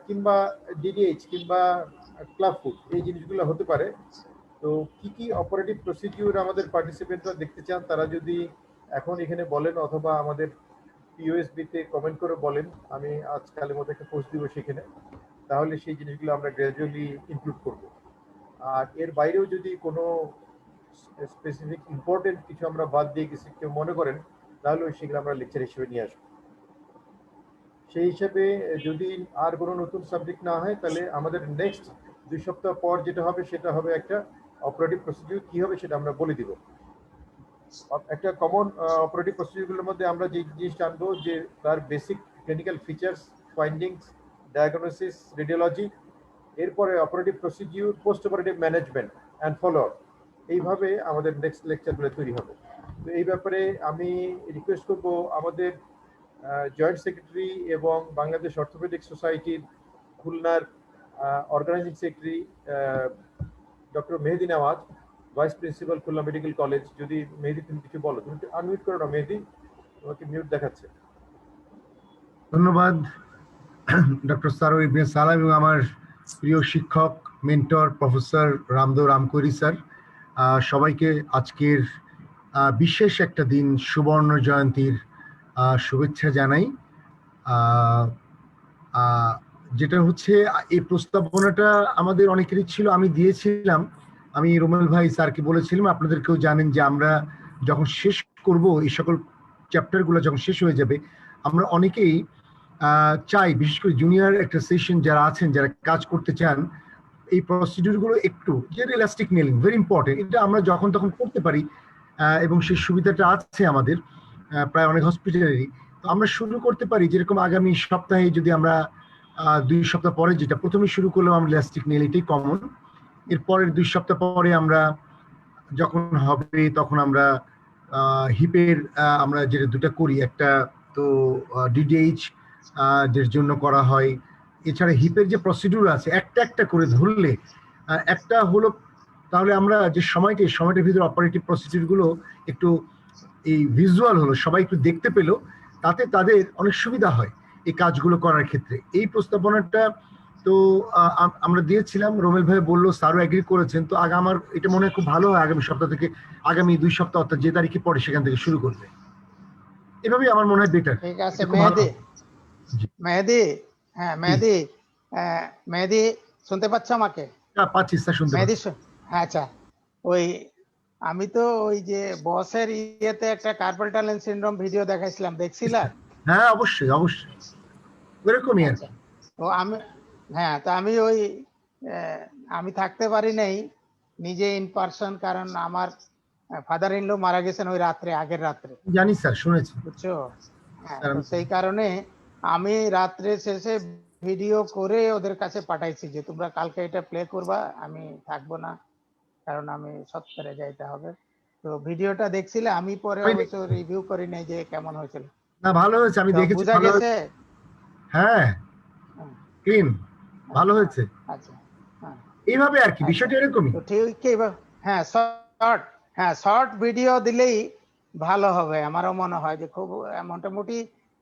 কিংবা ডিডিএইচ কিংবা ক্লাব ফুট, এই জিনিসগুলো হতে পারে। তো কি কি অপারেটিভ প্রসিডিউর আমাদের পার্টিসিপেন্টরা দেখতে চান, তারা যদি এখন এখানে বলেন অথবা আমাদের পিওএসবিতে কমেন্ট করে বলেন, আমি আজকালের মধ্যে একটা পোস্ট দিব সেখানে, তাহলে সেই জিনিসগুলো আমরা গ্র্যাজুয়ালি ইনক্লুড করব। আর এর বাইরেও যদি কোনো স্পেসিফিক ইম্পর্টেন্ট কিছু আমরা বাদ দিয়ে গেছি কেউ মনে করেন, তাহলে সেগুলো আমরা লেকচার হিসেবে নিয়ে আসবো। সেই হিসেবে যদি আর কোনো নতুন সাবজেক্ট না হয়, তাহলে আমাদের নেক্সট 2 সপ্তাহ পর যেটা হবে সেটা হবে একটা অপারেটিভ প্রসিডিউর কি হবে সেটা আমরা বলে দিব। একটা কমন অপারেটিভ প্রসিডিউরগুলোর মধ্যে আমরা যে জিনিসটা আনবো, যে তার basic clinical features, findings, diagnosis, radiology, এরপরে operative procedure, post operative management and follow up, এইভাবে আমাদের নেক্সট লেকচারগুলো তৈরি হবে। তো এই ব্যাপারে আমি রিকোয়েস্ট করব আমাদের জয়েন্ট সেক্রেটারি এবং বাংলাদেশ অর্থোপেডিক সোসাইটির খুলনার organising secretary doctor Mehedi Nawaz, vice principal Khulna medical college, যদি মেহেদি তুমি কিছু বলো। তুমি আনমিউট করো না মেহেদি, তোমাকে মিউট দেখাচ্ছে। ধন্যবাদ ডক্টর সারোয়ার ইবনে সালাম এবং আমার প্রিয় শিক্ষক মেন্টর প্রফেসর রামদো রামকৈরি স্যার, সবাইকে আজকের বিশেষ একটা দিন সুবর্ণ জয়ন্তীর শুভেচ্ছা জানাই। যেটা হচ্ছে এই প্রস্তাবনাটা আমাদের অনেকেরই ছিল, আমি দিয়েছিলাম। আমি রোমেল ভাই স্যারকে বলেছিলাম, আপনাদেরকেও জানেন যে আমরা যখন শেষ করব এই সকল চ্যাপ্টারগুলো যখন শেষ হয়ে যাবে, আমরা অনেকেই চাই, বিশেষ করে জুনিয়র একটা সেশন যারা আছেন, যারা কাজ করতে চান, এই প্রসিডিউরগুলো একটু, যে ইলাস্টিক নেলিং ভেরি ইম্পর্টেন্ট, এটা আমরা যখন তখন করতে পারি এবং সেই সুবিধাটা আছে আমাদের প্রায় অনেক হসপিটালেরই। তো আমরা শুরু করতে পারি যেরকম আগামী সপ্তাহে, যদি আমরা 2 সপ্তাহ পরে, যেটা প্রথমে শুরু করলাম আমরা ইলাস্টিক নেল, এটাই কমন। এর পরের 2 সপ্তাহ পরে আমরা যখন হবে তখন আমরা হিপের আমরা যেটা দুটা করি, একটা তো ডিডিএইচ এর জন্য করা হয়। এছাড়া হিপের যে প্রসিডিউর আছে একটা একটা করে ধরলে একটা হলো, তাহলে আমরা যে সময়টার ভিতরে অপারেটিভ প্রসিডিউরগুলো একটু এই ভিজুয়াল হলো, সবাই একটু দেখতে পেলো, তাতে তাদের অনেক সুবিধা হয় এই কাজগুলো করার ক্ষেত্রে। এই প্রস্তাবনাটা তো আমরা দিয়েছিলাম, রোমেল ভাই বললো, স্যারও এগ্রি করেছেন। তো আমার এটা মনে হয় খুব ভালো হয় আগামী সপ্তাহ থেকে, আগামী 2 সপ্তাহ অর্থাৎ যে তারিখে পরে সেখান থেকে শুরু করবে, এভাবেই আমার মনে হয় বেটার। ঠিক আছে মেহেদি, মেহেদি, হ্যাঁ মেহেদি, মেহেদি শুনতে পাচ্ছ আমাকে? পাচ্ছি স্যার, শুনতে মেহেদি, পাচ্ছি। হ্যাঁ আচ্ছা, ওই আমি তো ওই যে বসের ইয়েতে একটা কার্পেল টানেল সিনড্রোম ভিডিও দেখাইছিলাম, দেখছিলা? হ্যাঁ অবশ্যই অবশ্যই, এরকমই আর কি। তো আমি, হ্যাঁ, তো আমি ওই আমি থাকতে পারি নাই নিজে ইন পার্সন, কারণ আমার ফাদার ইন ল মারা গেছেন ওই রাত্রে, আগের রাত্রে। জানি স্যার, শুনেছি। বুঝছো? হ্যাঁ, তো সেই কারণে আমি রাত্রে শেষে ভিডিও করে ওদের কাছে পাঠাইছি যে তোমরা কালকে এটা প্লে করবা, আমি থাকবো না কারণ আমি সত্তরে যাইতে হবে। তো ভিডিওটা দেখছিলে, আমি পরে অবশ্য রিভিউ করি নাই যে কেমন হয়েছিল। না ভালো হয়েছে, আমি দেখেছি, বুঝা গেছে। হ্যাঁ ক্লিন, ভালো হয়েছে। আচ্ছা, হ্যাঁ, এইভাবে আর কি, বিষয়টা এরকমই। তো ঠিক, হ্যাঁ শর্ট ভিডিও দিলেই ভালো হবে, আমারও মনে হয় যে খুব মোটামুটি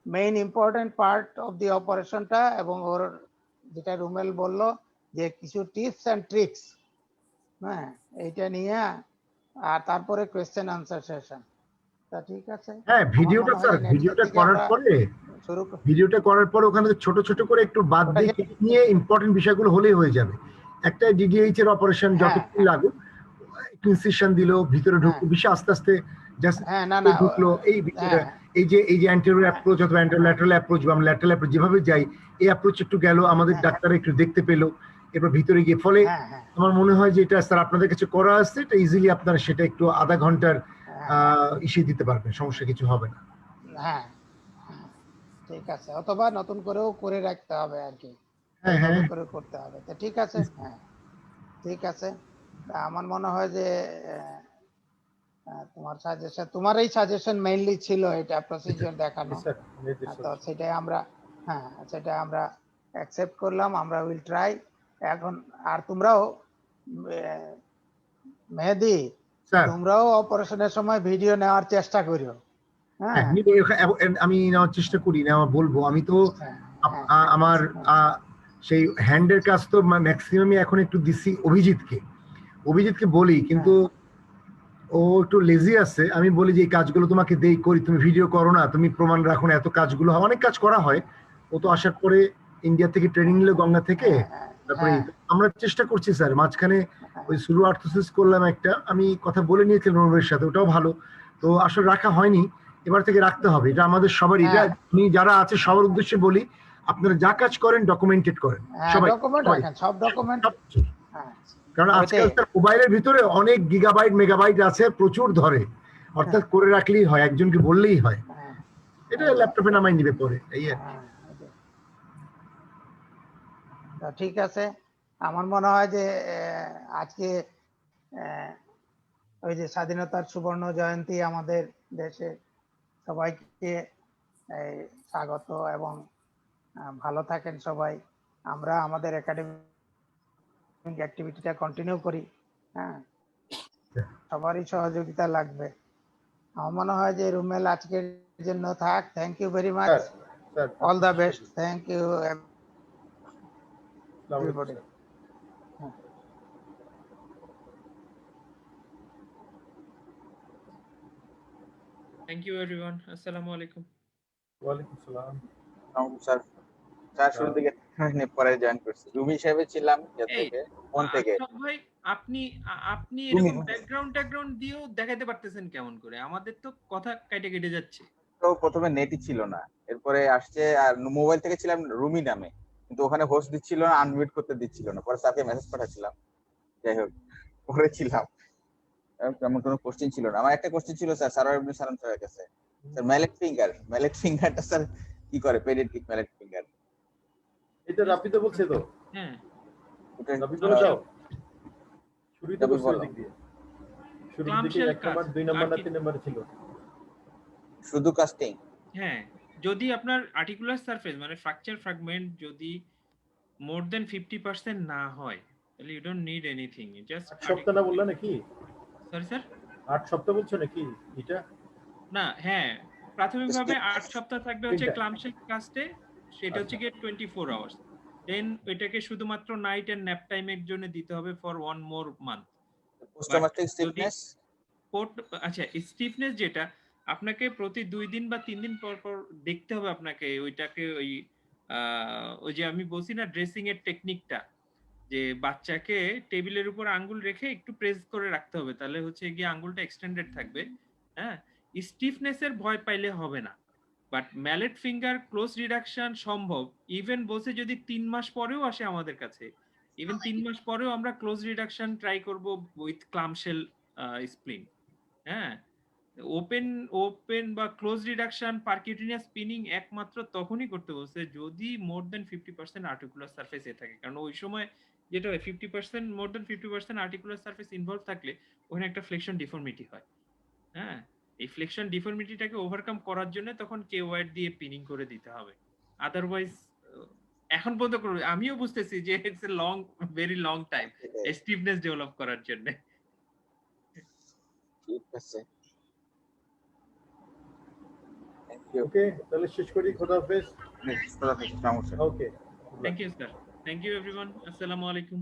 main important part of the অপারেশনটা, এবং ওর যেটা রুমেল বললো যে কিছু টিপস অ্যান্ড ট্রিক্স হ্যাঁ এইটা নিয়ে আর তারপরে কোয়েশ্চেন আনসার সেশন। তা ঠিক আছে, হ্যাঁ আমার ভিডিওটা মনে হয় স্যার, যে নেক্সট ভিডিওটা থেকে করার আমরা পরে শুরু ভিডিওটা করার পরে ওখানে ছোট ছোট করে একটু বাদ দিয়ে ওটাকে নিয়ে ইম্পর্টেন্ট বিষয়গুলো হলেই হয়ে যাবে। একটা ডিডিএইচ এর অপারেশন হ্যাঁ যতক্ষণ লাগুক, একটু ইনসিশন দিল, ভিতরে হ্যাঁ ঢুকলো, বিষয় আস্তে আস্তে জাস্ট হ্যাঁ না না ঢুকলো এই হ্যাঁ এই যে অ্যান্টেরিয়র হ্যাঁ অ্যাপ্রোচ অথবা ল্যাটারাল অ্যাপ্রোচ বা ল্যাটারাল অ্যাপ্রোচ যেভাবে যাই, এই অ্যাপ্রোচ একটু গেল, আমাদের হ্যাঁ ডাক্তার একটু দেখতে পেলো, এরপর ভিতরে গিয়ে ফলে হ্যাঁ হ্যাঁ আমার মনে হয় যে এটা স্যার আপনাদের কাছে করা আসছে, এটা ইজিলি আপনারা সেটা একটু আধা ঘন্টার হ্যাঁ ইসে দিতে পারবেন, সমস্যা কিছু হবে না। হ্যাঁ হ্যাঁ, ঠিক আছে, অথবা নতুন করেও করে রাখতে হবে আর কি, হ্যাঁ এইভাবে হ্যাঁ করে করতে হবে। তো ঠিক আছে, হ্যাঁ ঠিক আছে। তা আমার মনে হয় যে তোমার সাজেশন, তোমার এই সাজেশন মেইনলি ছিল এটা প্রসিজিওর দেখানো, স্যার নির্দেশ তো সেটাই আমরা, হ্যাঁ সেটা আমরা অ্যাকসেপ্ট করলাম, আমরা উইল ট্রাই। এখন আর তোমরাও মেহেদি, স্যার। তোমরাও অপারেশনের সময় ভিডিও নেওয়ার চেষ্টা করিও। হ্যাঁ হ্যাঁ আমি নেওয়ার চেষ্টা করি, নেওয়া বলবো আমি তো হ্যাঁ আমার সেই হ্যান্ডের কাজ তো ম্যাক্সিমামই এখন একটু দিচ্ছি অভিজিৎকে বলি, কিন্তু ও একটু লেজি আছে। আমি বলি যে এই কাজগুলো তোমাকে দেই করি, তুমি ভিডিও করো না, তুমি প্রমাণ রাখো না, এত কাজগুলো হয়, অনেক কাজ করা হয়। ও তো আসার পরে ইন্ডিয়া থেকে ট্রেনিং নিল গঙ্গা থেকে, তারপরে আমরা চেষ্টা করছি স্যার। মাঝখানে ওই সুলু আর্থোসিস করলাম একটা, আমি কথা বলে নিয়েছিলাম রুমের সাথে, ওটাও ভালো, তো আসলে রাখা হয়নি, এবার থেকে রাখতে হবে। এটা আমাদের সবার, এটা আমি যারা আছে সবার উদ্দেশ্যে বলি, আপনারা যা কাজ করেন ডকুমেন্টেড করেন সবাই, ডকুমেন্ট রাখেন, সব ডকুমেন্ট। কারণ আজকাল মোবাইলের ভিতরে অনেক গিগাবাইট মেগাবাইট আছে, প্রচুর ধরে, অর্থাৎ করে রাখলেই হয়, একজনকে বললেই হয়, এটা ল্যাপটপে নামাই নিবে পরে, এই আর কি। ঠিক আছে, আমার মনে হয় যে আজকে ওই যে স্বাধীনতার সুবর্ণ জয়ন্তী, আমাদের দেশে সবাইকে স্বাগত এবং ভালো থাকেন সবাই। আমরা আমাদের একাডেমিক অ্যাক্টিভিটিটা কন্টিনিউ করি, হ্যাঁ সবারই সহযোগিতা লাগবে। আমার মনে হয় যে রুমেল আজকের জন্য থাক। Thank you very much, all the best, thank you everybody. Thank you everyone. Assalamu alaikum. ওয়ালাইকুম আসসালাম। স্যার স্যার শুরু থেকে পরে জয়েন করছি, রুমি হিসেবে ছিলাম থেকে ফোন থেকে। ভাই আপনি আপনি এরকম ব্যাকগ্রাউন্ড দিয়েও দেখাতে পারতেছেন কেমন করে? আমাদের তো কথা কেটে যাচ্ছে। তো প্রথমে নেটই ছিল না, এরপরে আসছে, আর মোবাইল থেকে ছিলাম রুমি নামে, কিন্তু ওখানে হোস্ট দিচ্ছিল না, আনমিউট করতে দিচ্ছিল না, পরে স্যারকে মেসেজ পাঠাচ্ছিলাম, যাই হোক করেছিলাম। তেমন কোনো কোশ্চেন ছিল না। আমার একটা কোশ্চেন ছিল স্যার সারার সালাম স্যারের কাছে, স্যার ম্যালেট ফিঙ্গারটা স্যার কি করে, পেডিয়াট্রিক ম্যালেট ফিঙ্গার? এটা রাব্বি তো বলছে তো। হ্যাঁ রাব্বি বলে দাও। শুরুতে বলছিল দিক দিয়ে, শুরুর দিকে 1 নাম্বার 2 নাম্বার না 3 নাম্বার ছিল শুধু কাস্টিং। হ্যাঁ, যদি আপনার আর্টিকুলার সারফেস মানে ফ্র্যাকচার ফ্র্যাগমেন্ট যদি মোর দেন 50% না হয়, তাহলে you don't need anything, just 8 সপ্তাহ না বললা নাকি? সরি স্যার 8 সপ্তাহ বলছো নাকি এটা? না, হ্যাঁ প্রাথমিকভাবে 8 সপ্তাহ থাকবে হচ্ছে ক্লামশেল কাস্টে, সেটা হচ্ছে কি 24 আওয়ার্স। দেন এটাকে শুধুমাত্র নাইট এন্ড ন্যাপ টাইমের জন্য দিতে হবে ফর 1 মোর মান্থ। পোস্টমাস্টিক স্টিফনেস, আচ্ছা স্টিফনেস যেটা আপনাকে প্রতি 2 দিন বা 3 দিন পর পর দেখতে হবে, আপনাকে ওইটাকে ওই যে আমি বলছি না ড্রেসিং এর টেকনিকটা, যে বাচ্চাকে টেবিলের উপর আঙ্গুল রেখে একটু প্রেস করে রাখতে হবে, তাহলে হচ্ছে গিয়ে আঙ্গুলটা এক্সটেন্ডেড থাকবে। হ্যাঁ, স্টিফনেস এর ভয় পাইলে হবে না, but mallet finger close reduction সম্ভব। ইভেন বলছে যদি 3 মাস পরেও আসে আমাদের কাছে, ইভেন 3 মাস পরেও আমরা ক্লোজ রিডাকশন ট্রাই করব উইথ ক্লামশেল স্প্লিন। হ্যাঁ, ওপেন বা ক্লোজ রিডাকশন পারকিউটেনিয়াস স্পিনিং একমাত্র তখনই করতে বলছে যদি মোর দেন 50% আর্টিকুলার সারফেস এ থাকে, কারণ ওই সময় যেটা হয় 50% মোর দেন 50% আর্টিকুলার সারফেস ইনভলভ থাকলে ওখানে একটা ফ্লেকশন ডিফর্মিটি হয়। হ্যাঁ, এই ফ্লেকশন ডিফর্মিটিটাকে ওভারকাম করার জন্য তখন কে ওয়াইড দিয়ে পিনিং করে দিতে হবে, আদারওয়াইজ এখন পর্যন্ত আমিও বুঝতেছি যে it's a long, very long time stiffness develop করার জন্য। ঠিক আছে, ওকে তাহলে শেষ করি। খোদা হাফেজ। Okay, okay thank you sir, thank you everyone, আসসালামু আলাইকুম।